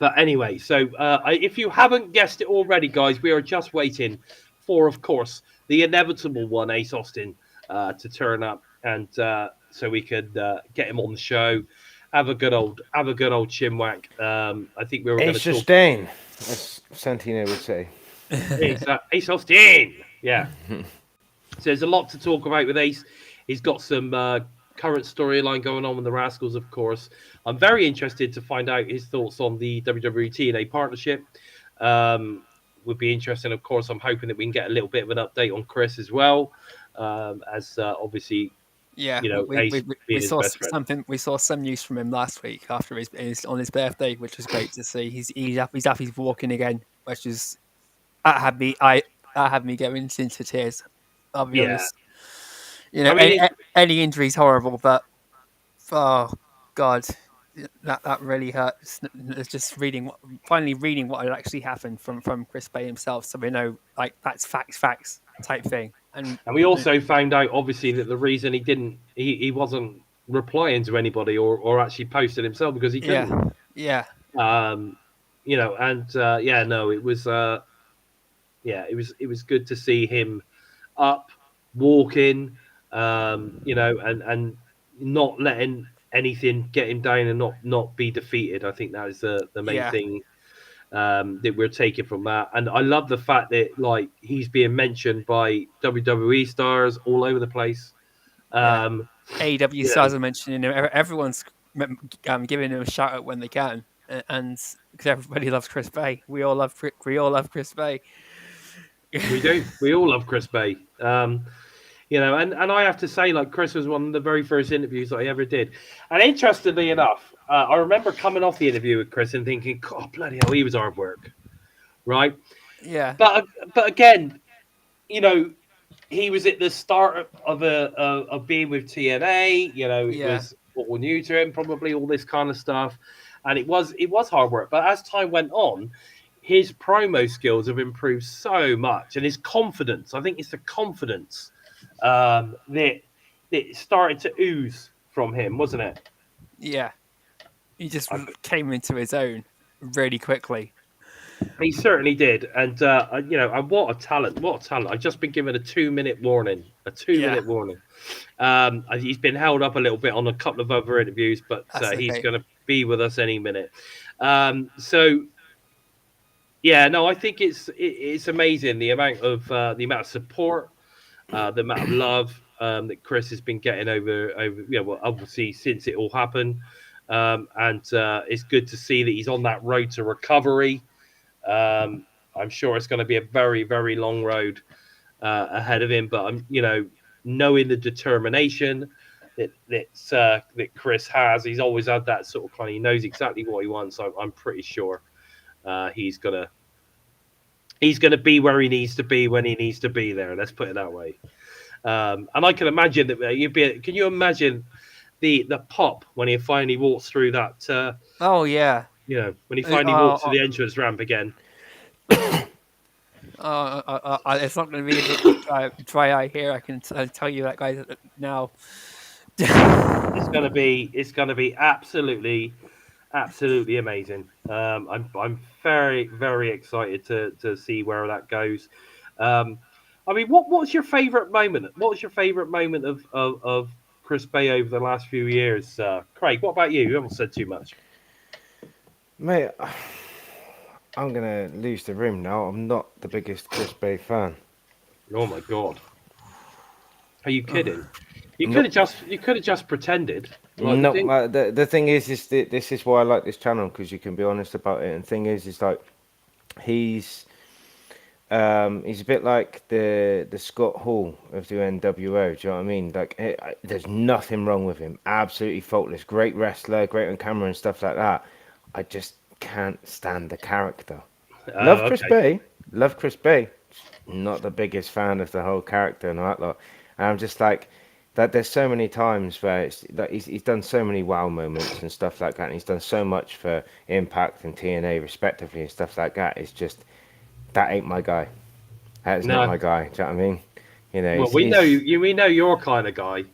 But anyway, so if you haven't guessed it already, guys, we are just waiting for, of course, the inevitable one, Ace Austin, to turn up, and so we could get him on the show, have a good old chinwhack. I think we were going to talk... Austin, as Santino would say. Ace Austin! Yeah. So there's a lot to talk about with Ace. He's got some current storyline going on with the Rascalz, of course. I'm very interested to find out his thoughts on the WWE TNA partnership. Would be interesting, of course. I'm hoping that we can get a little bit of an update on Chris as well, as obviously, we saw something. We saw some news from him last week after on his birthday, which was great to see. He's up, he's walking again, which is that had me going into tears. I'll be honest. Any injury is horrible, but oh god, that really hurts. It's just finally reading what had actually happened from Chris Bey himself, so we know that's facts type thing. And we also found out obviously that the reason he wasn't replying to anybody or actually posted himself because he couldn't. Yeah. It was good to see him up, walking, and not letting anything get him down and not be defeated. I think that is the main thing that we're taking from that. And I love the fact that he's being mentioned by WWE stars all over the place. AEW stars are mentioning him. Everyone's giving him a shout out when they can, and because everybody loves Chris Bey. We all love Chris Bey. We do. We all love Chris Bey. And I have to say, Chris was one of the very first interviews that I ever did. And interestingly enough, I remember coming off the interview with Chris and thinking, God, bloody hell, he was hard work. Right? Yeah. But again, he was at the start of being with TNA. It was all new to him, probably all this kind of stuff. And it was hard work. But as time went on, his promo skills have improved so much, and his confidence. I think it's the confidence that started to ooze from him, wasn't it? Yeah, he just came into his own really quickly. He certainly did, and and what a talent! What a talent! I've just been given a 2-minute warning. A 2-minute warning. He's been held up a little bit on a couple of other interviews, but he's going to be with us any minute. So, yeah, no, I think it's amazing the amount of support, the amount of love that Chris has been getting over obviously since it all happened, and it's good to see that he's on that road to recovery. I'm sure it's going to be a very, very long road ahead of him, but I'm knowing the determination that Chris has, he's always had that sort of kind. He knows exactly what he wants. I'm pretty sure he's gonna be where he needs to be when he needs to be there. Let's put it that way. And I can imagine that Can you imagine the pop when he finally walks through that? Oh yeah. When he finally walks to the entrance ramp again. It's not going to be a dry eye here. I can tell you that, guys, now. It's going to be absolutely amazing. I'm very, very excited to see where that goes. I mean, what's your favorite moment? What's your favorite moment of Chris Bey over the last few years? Craig, what about you? You haven't said too much. Mate, I'm going to lose the room now. I'm not the biggest Chris Bey fan. Oh my God. Are you kidding? You could have just pretended. No, the thing is this is why I like this channel, because you can be honest about it. And the thing is like he's a bit like the Scott Hall of the NWO. Do you know what I mean? Like, there's nothing wrong with him. Absolutely faultless. Great wrestler, great on camera and stuff like that. I just can't stand the character. Love Chris Bey. Love Chris Bey. Not the biggest fan of the whole character and all that lot. And I'm just like that. There's so many times where it's like he's done so many wow moments and stuff like that. And he's done so much for Impact and TNA respectively and stuff like that. It's just that ain't my guy. That's not my guy. Do you know what I mean? Well, we know your kind of guy.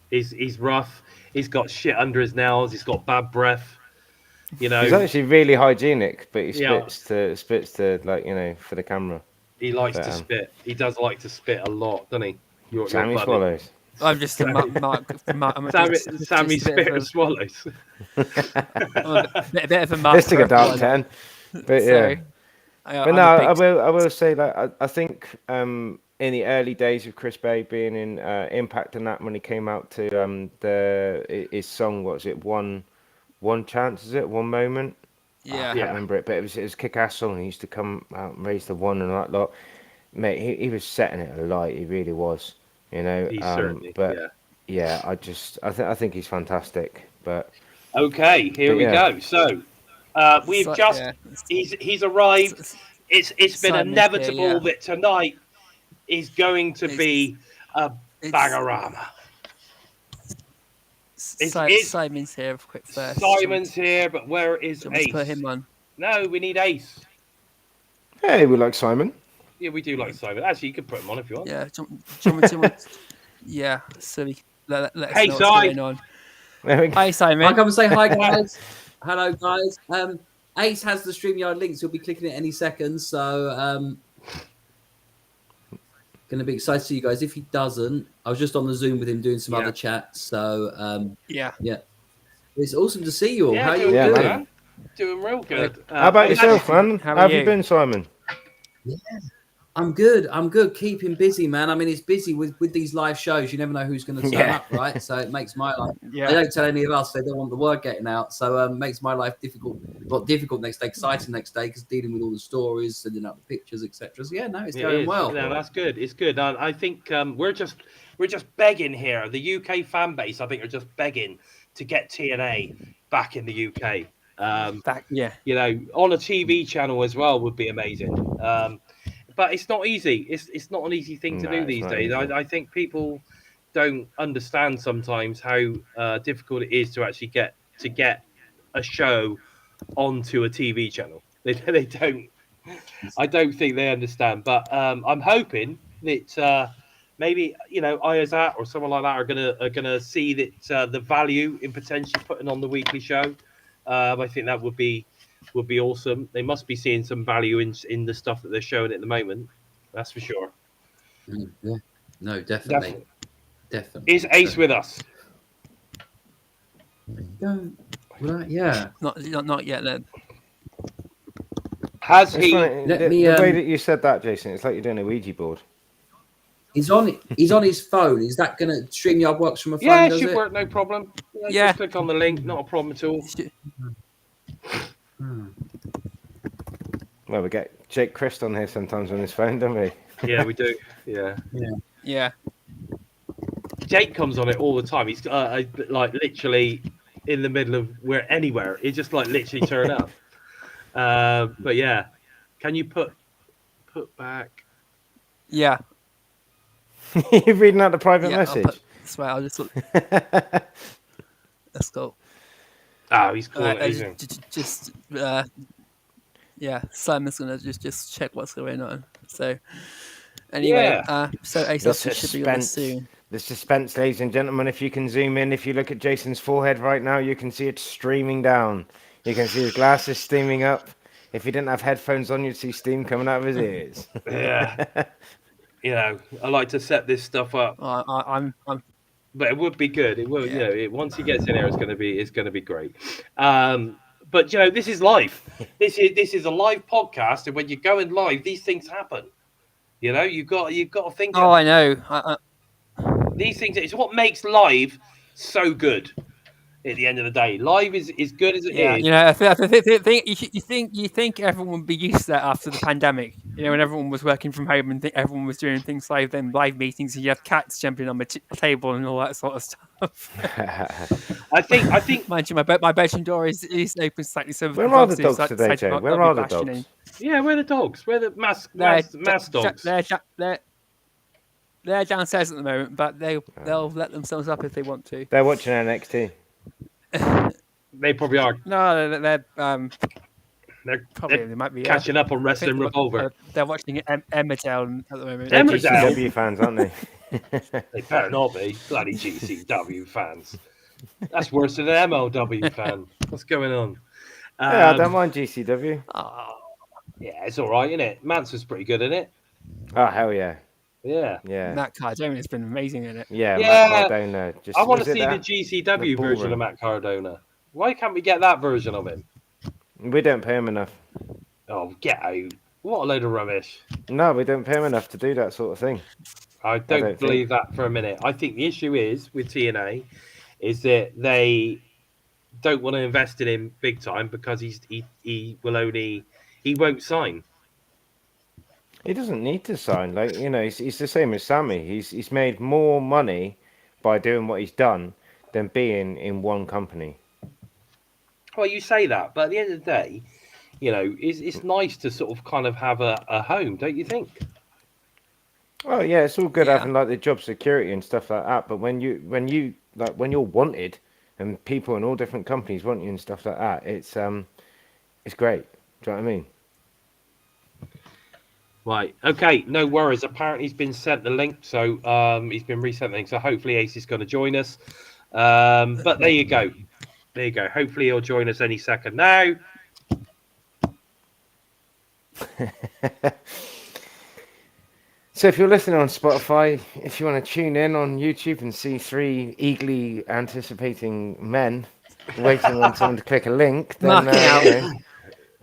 He's rough. He's got shit under his nails. He's got bad breath. He's actually really hygienic, but he spits to like for the camera. He likes to spit. He does like to spit a lot, doesn't he? Sammy swallows. I'm just a Mark. Sammy spit and swallows. A bit of a Mark. Let's take a dark 10. But yeah. But no, I will say that I think in the early days of Chris Bey being in Impact and that, when he came out to his song, what was it? One chance, is it? One moment? Yeah. I can't remember it, but it was kick-ass song. He used to come out and raise the one and that lot. Mate, he was setting it alight. He really was, He certainly, but yeah, I think he's fantastic. But okay, here we go. So he's arrived. It's been inevitable that tonight is going to be a bangorama. Simon's here quick first. Simon's here, but where is Ace? Put him on. No, we need Ace. Hey, we like Simon. Yeah, we do like Simon. Actually, you can put him on if you want. Yeah, yeah. So let us know what's going on. Hi, Simon. I'll come and say hi, guys. Hello, guys. Ace has the StreamYard links. He'll be clicking it any second. So, going to be excited to see you guys. If he doesn't, I was just on the Zoom with him doing some other chats. So, yeah. It's awesome to see you all. How are you doing? Man. Doing real good. How about yourself, man? How have you been, Simon? Yeah. I'm good. Keeping busy, man. I mean, it's busy with these live shows. You never know who's going to turn up, right? So it makes my life. They don't tell any of us. They don't want the word getting out. So it makes my life difficult. Well, difficult next day, exciting next day, because dealing with all the stories, sending out the pictures, etc. So it's going well. No, that's good. It's good. I think we're just begging here. The UK fan base, I think, are just begging to get TNA back in the UK. On a TV channel as well would be amazing. But it's not easy. It's not an easy thing to do these days. I think people don't understand sometimes how difficult it is to actually get a show onto a TV channel. They I don't think they understand, but I'm hoping that maybe Ayazat or someone like that are gonna see that the value in potentially putting on the weekly show. I think that would be awesome. They must be seeing some value in the stuff that they're showing at the moment. That's for sure. Yeah. No, definitely. Is Ace with us? Yeah. Not yet. Then. Has he? The way that you said that, Jason, it's like you're doing a Ouija board. He's on his phone. Is that going to StreamYard works from a phone? Yeah, it should work, no problem. Yeah. Just click on the link, not a problem at all. Well, we get Jake Christ on here sometimes on his phone, don't we? Yeah, we do. Yeah. Jake comes on it all the time. He's like literally in the middle of anywhere. He just like literally turn up. But yeah, can you put back? Yeah. You're reading out the private message. Swear, I'll just look. Let's go. Oh, he's cool. Simon's gonna just check what's going on. So anyway, so Ace Austin should be on this soon. The suspense, ladies and gentlemen. If you can zoom in, if you look at Jason's forehead right now, you can see it streaming down. You can see his glasses steaming up. If he didn't have headphones on, you'd see steam coming out of his ears. Yeah. I like to set this stuff up. But it would be good. It will, once he gets in there, it's going to be great. But this is live. This is a live podcast, and when you're going live, these things happen. You've got to think. Oh, I know. These things. It's what makes live so good. At the end of the day, live is good as it is. You think everyone would be used to that after the pandemic. When everyone was working from home and everyone was doing things like them live meetings, and you have cats jumping on the table and all that sort of stuff. I think. Mind you, my bedroom door is open slightly. So where are the dogs today, Joe? Where are the dogs? Yeah, where are the dogs? Where are the mass dogs? They're downstairs at the moment, but they'll let themselves up if they want to. They're watching NXT. They probably are. No, they're they might be catching up on Wrestling Revolver. They're watching Emmerdale at the moment. They're GCW fans, aren't they? They better not be. Bloody GCW fans. That's worse than an MLW fan. What's going on? I don't mind GCW. Yeah, it's all right, isn't it? Manson's pretty good in it. Oh, hell yeah. Yeah. Matt Cardona has been amazing in it. Matt Cardona. I want to see the GCW version of Matt Cardona. Why can't we get that version of him? We don't pay him enough. Oh, get out. What a load of rubbish. No, we don't pay him enough to do that sort of thing. I don't believe that for a minute. I think the issue is with TNA is that they don't want to invest in him big time because he won't sign. He doesn't need to sign. He's the same as Sammy. He's made more money by doing what he's done than being in one company. Well, you say that, but at the end of the day, it's nice to sort of kind of have a home, don't you think? Oh yeah, it's all good having like the job security and stuff like that. But when you're wanted and people in all different companies want you and stuff like that, it's great. Do you know what I mean? Right. Okay. No worries. Apparently, he's been sent the link, so he's been resent the link. So hopefully, Ace is going to join us. But there you go. There you go. Hopefully, he'll join us any second now. So, if you're listening on Spotify, if you want to tune in on YouTube and see three eagerly anticipating men waiting on someone to click a link, then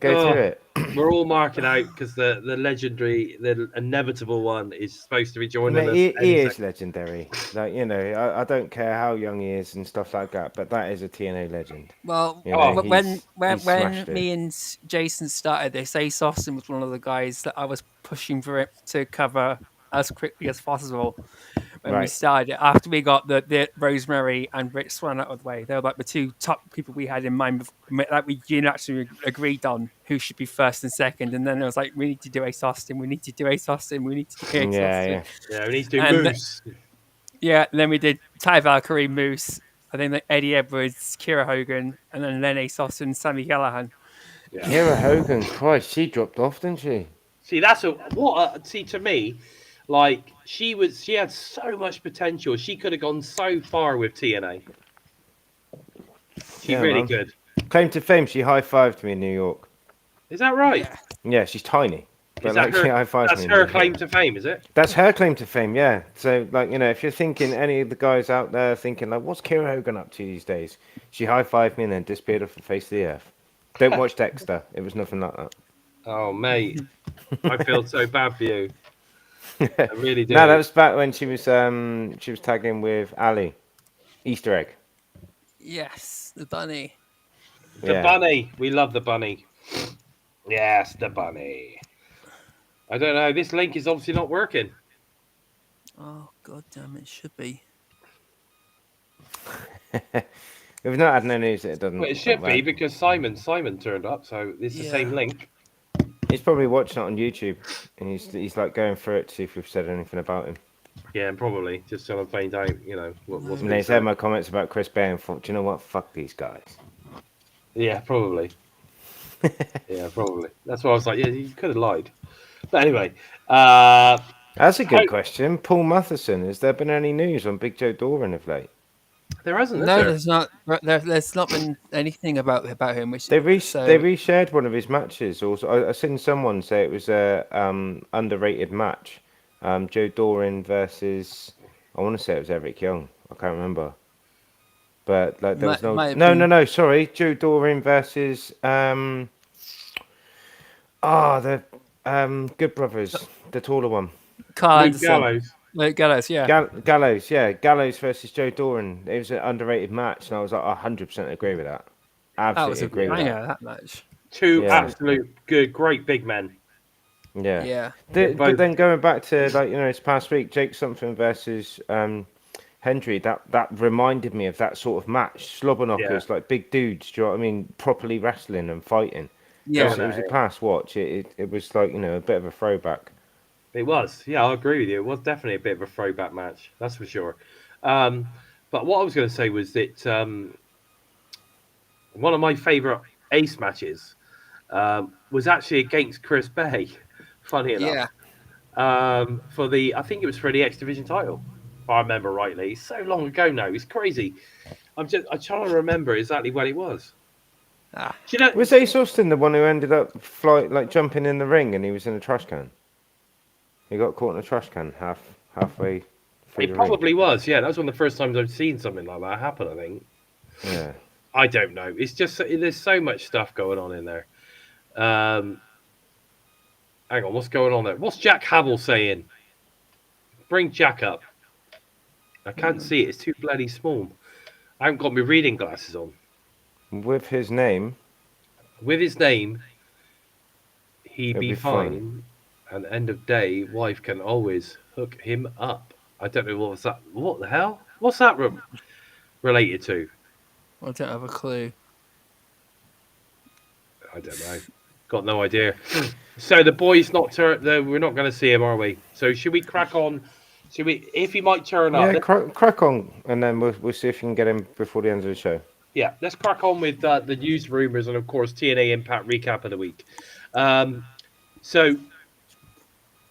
go to it. We're all marking out because the legendary, the inevitable one is supposed to be joining us. He is legendary. I don't care how young he is and stuff like that, but that is a TNA legend. Well, when me and Jason started this, Ace Austin was one of the guys that I was pushing for it to cover as quickly as possible. When we started, after we got the Rosemary and Rich Swann out of the way, they were like the two top people we had in mind that we actually agreed on who should be first and second. And then it was like, we need to do Ace Austin, we need to do Ace Austin, we need to do Ace Austin. Yeah, we need to do Moose. And then we did Ty Valkyrie, Moose, I think like Eddie Edwards, Kira Hogan, and then Ace Austin, Sammy Callahan. Yeah. Kira Hogan, Christ, she dropped off, didn't she? See, see, to me, like she had so much potential. She could have gone so far with TNA. She really man. could. Claim to fame, she high-fived me in New York. Is that right? Yeah, she's tiny. But Is that she high-fived that's me in her New claim York. to fame, is it? That's her claim to fame, yeah. So, like, if you're thinking, any of the guys out there thinking, like, what's Kira Hogan up to these days? She high-fived me and then disappeared off the face of the earth. Don't watch Dexter. It was nothing like that. Oh, mate. I feel so bad for you. I really do. No, that was back when she was tagging with Ali. Easter egg. Yes, the bunny. The bunny. We love the bunny. Yes, the bunny. I don't know. This link is obviously not working. Oh, god damn, it should be. We've not had no news that it doesn't. Well, it should be because Simon turned up, so it's the same link. He's probably watching it on YouTube, and he's like going through it to see if we've said anything about him. Yeah, and probably just trying to find out, what's. And he's heard my comments about Chris Bey and thought, do you know what? Fuck these guys. Yeah, probably. Yeah, probably. That's why I was like, yeah, you could have lied. But anyway, that's a good question. Paul Matheson, has there been any news on Big Joe Doran of late? There hasn't. No, there's not. There's not been anything about him. Which they reshared one of his matches. Also, I seen someone say it was a underrated match. Joe Doran versus, I want to say it was Eric Young. I can't remember. But like there was no. Sorry, Joe Doran versus the Good Brothers, the taller one. Carl Anderson. Gallows, yeah. Gallows versus Joe Doran. It was an underrated match, and I was like 100% agree with that. Absolutely agree with that. That match. Two absolute great big men. Yeah. But then going back to it's past week, Jake something versus Hendry. That reminded me of that sort of match. Slobber knockers, like big dudes. Do you know what I mean? Properly wrestling and fighting. Yeah, it was a class watch. It was like a bit of a throwback. It was, yeah, I agree with you. It was definitely a bit of a throwback match, that's for sure. But what I was going to say was that one of my favourite Ace matches was actually against Chris Bey. Funny enough, for I think it was for the X Division title, if I remember rightly. It's so long ago now, it's crazy. I'm trying to remember exactly when it was. Was Ace Austin the one who ended up jumping in the ring and he was in a trash can? He got caught in a trash can halfway through It probably was, yeah. That was one of the first times I've seen something like that happen, I think. Yeah. I don't know. It's just, there's so much stuff going on in there. Hang on, what's going on there? What's Jack Hamill saying? Bring Jack up. I can't see it. It's too bloody small. I haven't got my reading glasses on. With his name, he'd be fine. And end of day, wife can always hook him up. I don't know what that. What the hell? What's that related to? I don't have a clue. I don't know. Got no idea. So the boy's not we're not going to see him, are we? So should we crack on? Should we? If he might turn up, yeah, crack on, and then we'll see if you can get him before the end of the show. Yeah, let's crack on with the news, rumors, and of course TNA Impact recap of the week. So.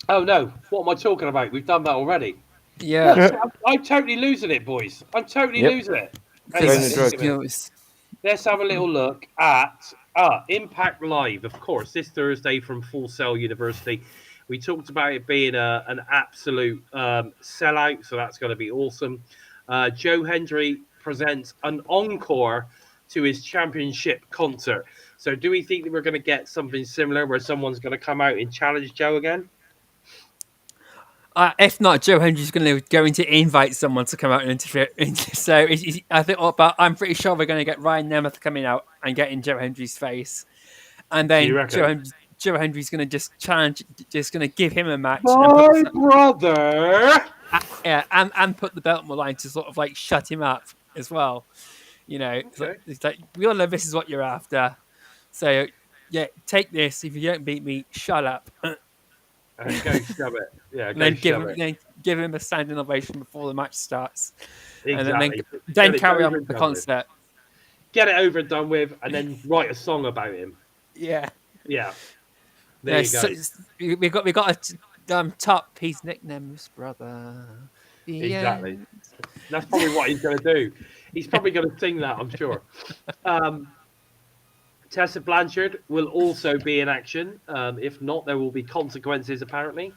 Oh no! What am I talking about? We've done that already. Yeah, look, I'm totally losing it, boys. I'm totally losing it. Let's have a little look at Impact Live, of course, this Thursday from Full Sail University. We talked about it being an absolute sellout, so that's going to be awesome. Joe Hendry presents an encore to his championship concert. So do we think that we're going to get something similar where someone's going to come out and challenge Joe again? If not, Joe Hendry's going to invite someone to come out and interfere. So I think, but I'm pretty sure we're going to get Ryan Nemeth coming out and get in Joe Hendry's face, and then Joe Hendry's going to just challenge, just going to give him a match. My brother. And put the belt on the line to sort of like shut him up as well. It's like we all know this is what you're after. So yeah, take this. If you don't beat me, shut up. And go shove it. Yeah, and then give him a standing ovation before the match starts. Exactly. And then carry on with the concert. Get it over and done with, and then write a song about him. Yeah. Yeah. There you go. So we got a top. He's Nic Nemeth's brother. Exactly. That's probably what he's going to do. He's probably going to sing that, I'm sure. Tessa Blanchard will also be in action. If not, there will be consequences, apparently.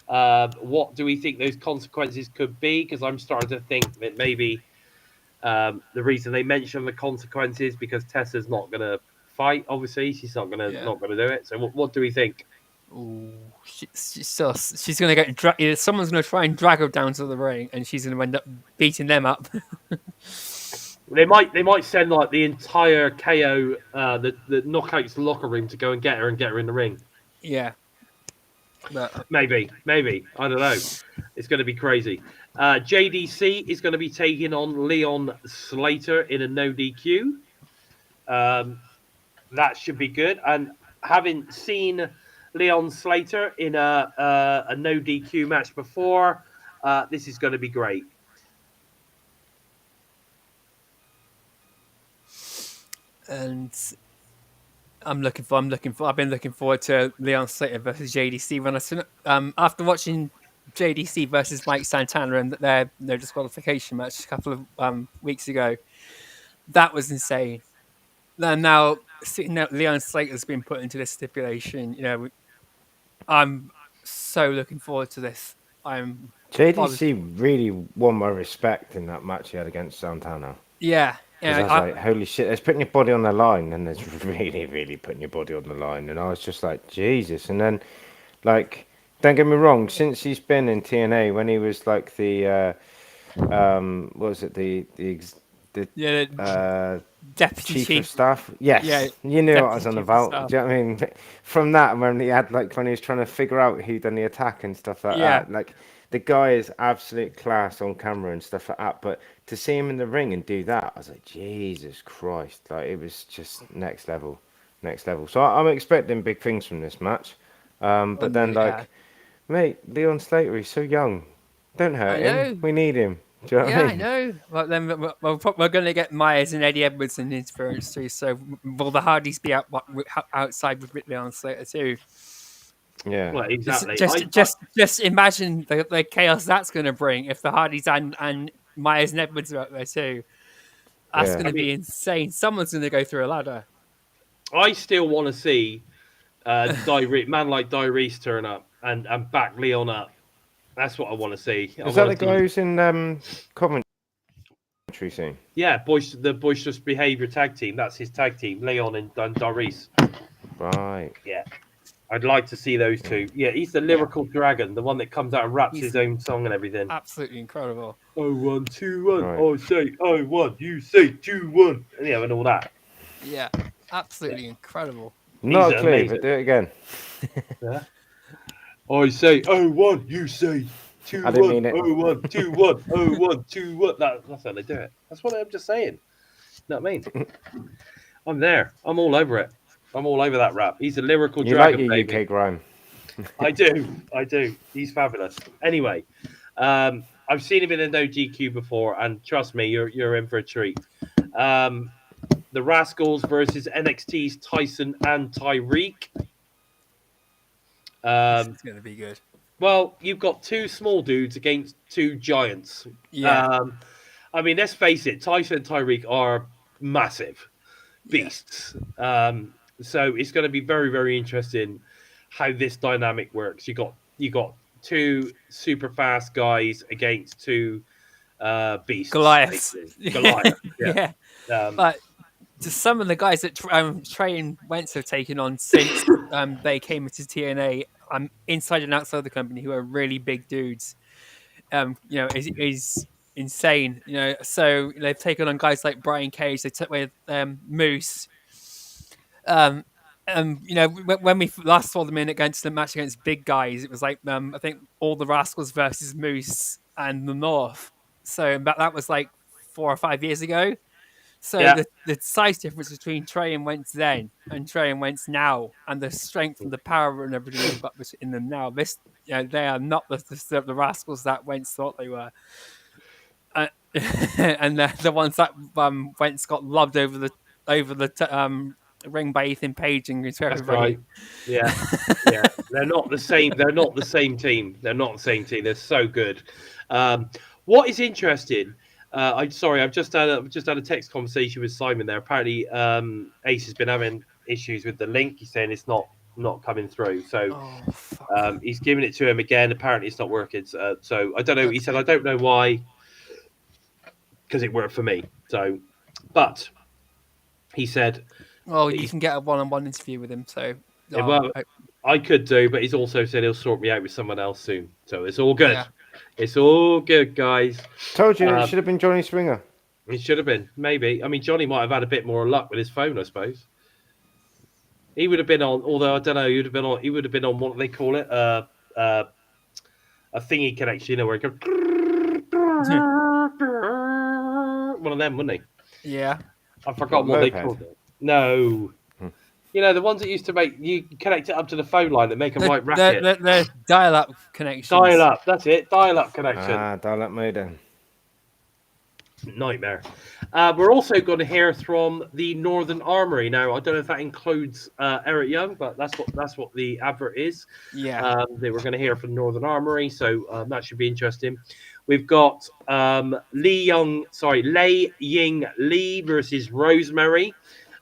What do we think those consequences could be? Because I'm starting to think that maybe the reason they mention the consequences because Tessa's not going to fight. Obviously, she's not going to do it. So, what do we think? Ooh, she's going to get someone's going to try and drag her down to the ring, and she's going to end up beating them up. They might send like the entire KO the Knockouts locker room to go and get her in the ring. Yeah. But, maybe I don't know. It's going to be crazy. JDC is going to be taking on Leon Slater in a no DQ. That should be good. And having seen Leon Slater in a no DQ match before, this is going to be great. And I've been looking forward to Leon Slater versus JDC. When after watching JDC versus Mike Santana and their disqualification match a couple of weeks ago, that was insane. And now Leon Slater's been put into this stipulation. I'm so looking forward to this. JDC really won my respect in that match he had against Santana. Yeah. I was like, holy shit, there's putting your body on the line, and there's really, really putting your body on the line. And I was just like, Jesus. And then, like, don't get me wrong, since he's been in TNA, when he was like the, what was it, the deputy chief of staff? Yes. Yeah, you knew what I was on about. Do you know what I mean? From that, when he had, like, when he was trying to figure out who done the attack and stuff like that, like, the guy is absolute class on camera and stuff like that, but to see him in the ring and do that, I was like, Jesus Christ. Like, it was just next level. So I'm expecting big things from this match. But then, like, mate, Leon Slater, he's so young. Don't hurt him. We need him. Do you know what I mean? I know. Well, then we're going to get Myers and Eddie Edwards in interference too, so will the Hardys be outside with Leon Slater too? Yeah, well, exactly. Just imagine the chaos that's going to bring if the Hardys and Myers and Edwards are out there too. That's going to be insane. Someone's going to go through a ladder. I still want to see man like Dyrese turn up and back Leon up. That's what I want to see. Is that the guy who's in Coventry scene? Yeah, the Boisterous Behaviour tag team. That's his tag team, Leon and Dyrese. Right. Yeah. I'd like to see those two. Yeah, he's the lyrical dragon, the one that comes out and raps his own song and everything. Absolutely incredible. 1, 2, 1. Right. I say 1, you say 2, 1. And all that. Yeah, absolutely incredible. Not clear, but do it again. Yeah. I say 1, you say 2, 1. 1, 2, 1. 1, 2, 1. That's how they do it. That's what I'm just saying. You know what I mean? I'm there. I'm all over it. I'm all over that rap. He's a lyrical dragon, like your baby. UK grime. I do. He's fabulous. Anyway, I've seen him in a no GQ before, and trust me, you're in for a treat. The Rascalz versus NXT's Tyson and Tyriek. It's going to be good. Well, you've got two small dudes against two giants. Yeah. I mean, let's face it, Tyson and Tyriek are massive beasts. Yeah. So it's going to be very, very interesting how this dynamic works. You got two super fast guys against two beasts. Goliath. Yeah. But just some of the guys that Trey and Wentz have taken on since they came into TNA, inside and outside the company, who are really big dudes. Is insane. So they've taken on guys like Brian Cage. They took with Moose. When we last saw them in against the match against big guys, it was like I think all the Rascalz versus Moose and the North. So that was like 4 or 5 years ago. So the size difference between Trey and Wentz then and Trey and Wentz now, and the strength and the power and everything they've got in them now, they are not the Rascalz that Wentz thought they were. And the ones that Wentz got lobbed over the ring by Ethan Page and Chris That's Bey. right. Yeah, yeah. They're not the same. They're not the same team. They're not the same team. They're so good. What is interesting? I've just had a text conversation with Simon there. Apparently, Ace has been having issues with the link. He's saying it's not coming through. So he's giving it to him again. Apparently, it's not working. So I don't know. He said I don't know why, because it worked for me. So, but he said, well, you can get a one-on-one interview with him. So I could do, but he's also said he'll sort me out with someone else soon. So it's all good. Yeah. It's all good, guys. Told you it should have been Johnny Springer. It should have been, maybe. I mean, Johnny might have had a bit more luck with his phone, I suppose. He would have been on, although I don't know, he would have been on what they call it, a thingy connection, where it goes one of them, wouldn't he? Yeah. I forgot what they called it. No. The ones that used to make you connect it up to the phone line that make a white racket. The dial-up connections. Dial-up, that's it. Dial-up connection. Dial-up modem. Nightmare. We're also going to hear from the Northern Armory. Now, I don't know if that includes Eric Young, but that's what the advert is. Yeah. They were going to hear from Northern Armory, so that should be interesting. We've got Lei Ying Lee versus Rosemary.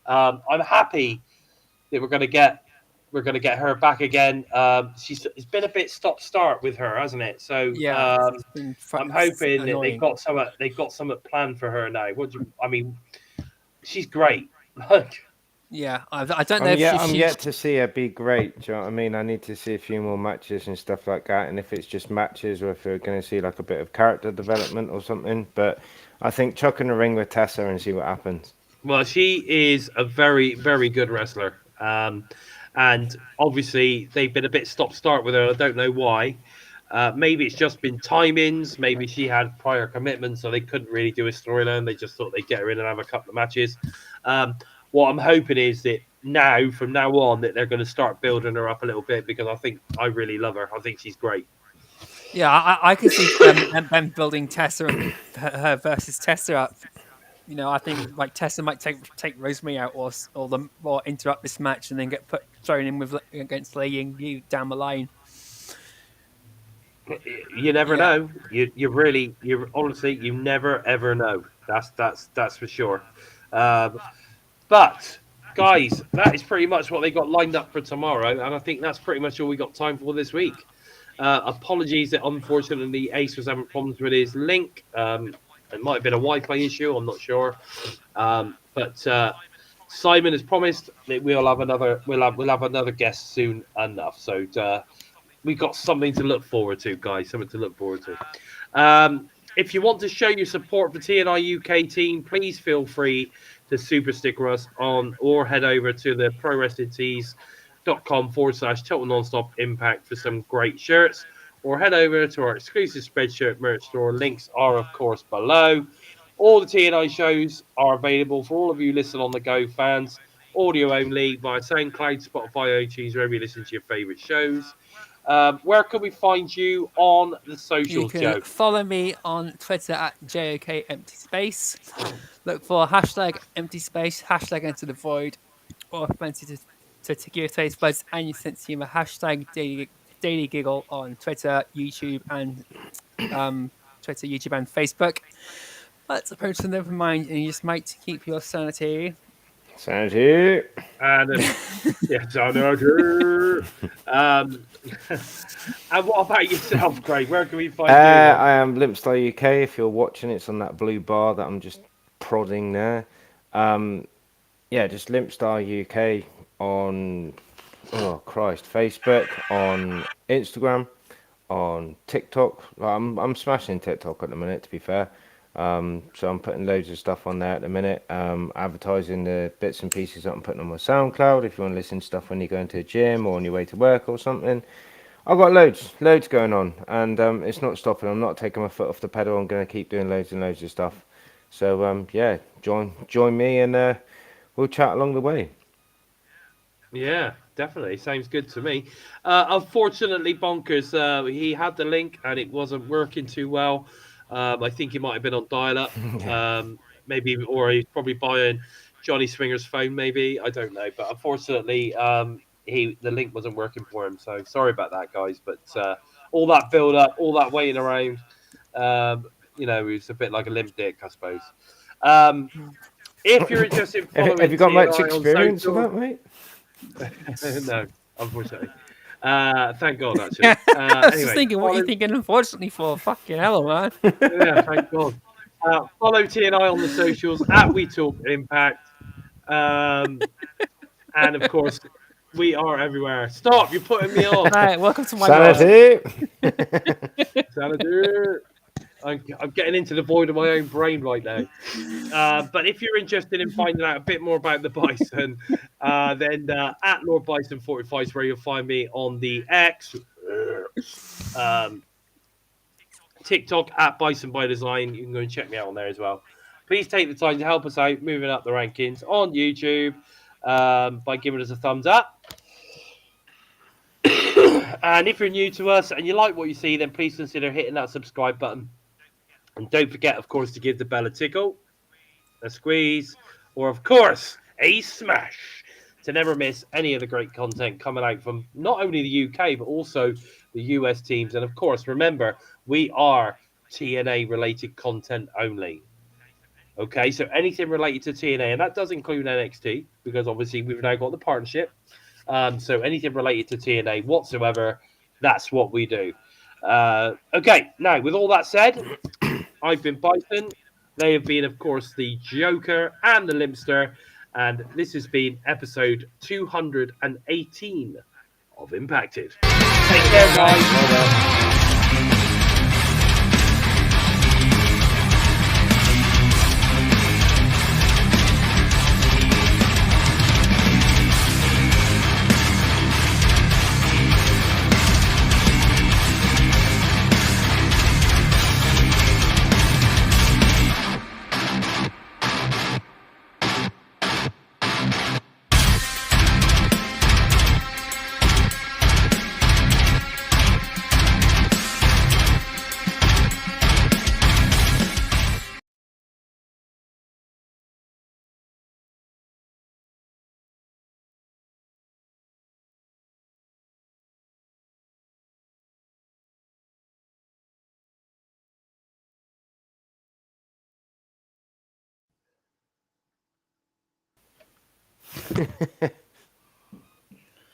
I'm happy that we're going to get her back again. It's been a bit stop-start with her, hasn't it? So yeah, I'm hoping that they've got something planned for her now. She's great. Yeah, I don't know. I'm yet to see her be great. Do you know what I mean? I need to see a few more matches and stuff like that. And if it's just matches, or if we're going to see like a bit of character development or something. But I think chuck in the ring with Tessa and see what happens. Well, she is a very, very good wrestler. And obviously, they've been a bit stop-start with her. I don't know why. Maybe it's just been timings. Maybe she had prior commitments, so they couldn't really do a storyline. They just thought they'd get her in and have a couple of matches. What I'm hoping is that from now on, that they're going to start building her up a little bit, because I really love her. I think she's great. Yeah, I can see them building Tessa and her versus Tessa up. I think like Tessa might take Rosemary out or interrupt this match and then get thrown in against Lei Ying Yu down the line. You never know. You honestly, you never ever know. That's for sure. But guys, that is pretty much what they got lined up for tomorrow, and I think that's pretty much all we got time for this week. Apologies that unfortunately Ace was having problems with his link. It might have been a Wi-Fi issue. I'm not sure. But Simon has promised that we'll have another guest soon enough. So we've got something to look forward to, guys. Something to look forward to. If you want to show your support for TNI UK team, please feel free to super sticker us on, or head over to the prowrestlingtees.com/Total Nonstop Impact for some great shirts, or head over to our exclusive Spreadshirt merch store. Links are, of course, below. All the TNI shows are available for all of you listen on the go fans, audio only, via SoundCloud, Spotify, iTunes, wherever you listen to your favourite shows. Where can we find you on the socials, You Joe? can follow me on Twitter at JOK Empty Space. Look for hashtag Empty Space, hashtag Enter the Void, or Plenty to Tequila Taste Buds, and you sent to hashtag Daily Giggle on Twitter, YouTube, and Facebook. Let's approach the never mind, and you just might keep your sanity. Sanity. And and what about yourself, Craig? Where can we find you? I am LimpstarUK. If you're watching, it's on that blue bar that I'm just prodding there. Just LimpstarUK on Facebook, on Instagram, on TikTok. I'm smashing TikTok at the minute, to be fair. So I'm putting loads of stuff on there at the minute, advertising the bits and pieces that I'm putting on my SoundCloud. If you want to listen to stuff when you're going to the gym or on your way to work or something, I've got loads going on, and it's not stopping. I'm not taking my foot off the pedal. I'm going to keep doing loads and loads of stuff. So join me, and we'll chat along the way. Yeah, definitely. Sounds good to me. Unfortunately, Bonkers, he had the link and it wasn't working too well. I think he might have been on dial-up, maybe, or he's probably Johnny Swinger's phone, maybe. I don't know. But unfortunately, the link wasn't working for him. So sorry about that, guys. But all that build up, all that waiting around, it was a bit like a limp dick, I suppose. If you're interested in following have you got TNI much experience with that, mate? No, unfortunately. Thank God, actually. I was just thinking, what are you thinking, unfortunately, for? Fucking hell, man. Yeah, thank God. Follow TNI on the socials at We Talk Impact. And of course, we are everywhere. Stop, you're putting me on. Right, welcome to my Sanity. Sanity. I'm getting into the void of my own brain right now. But if you're interested in finding out a bit more about the Bison, then at Lord Bison 45 is where you'll find me on the X, TikTok at Bison by Design. You can go and check me out on there as well. Please take the time to help us out moving up the rankings on YouTube by giving us a thumbs up. And if you're new to us and you like what you see, then please consider hitting that subscribe button. And don't forget, of course, to give the bell a tickle, a squeeze, or, of course, a smash to never miss any of the great content coming out from not only the UK, but also the US teams. And, of course, remember, we are TNA-related content only. Okay, so anything related to TNA, and that does include NXT, because obviously we've now got the partnership. So anything related to TNA whatsoever, that's what we do. Okay, now, with all that said, I've been Bison. They have been, of course, the Joker and the Limpster. And this has been episode 218 of Impacted. Take care, guys.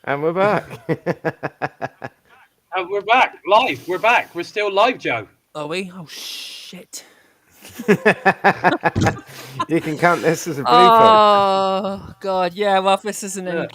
And we're back. And we're back live. We're back. We're still live, Joe. Are we? Oh, shit. You can count this as a blooper. Oh, God. Yeah, well, if this isn't any clip.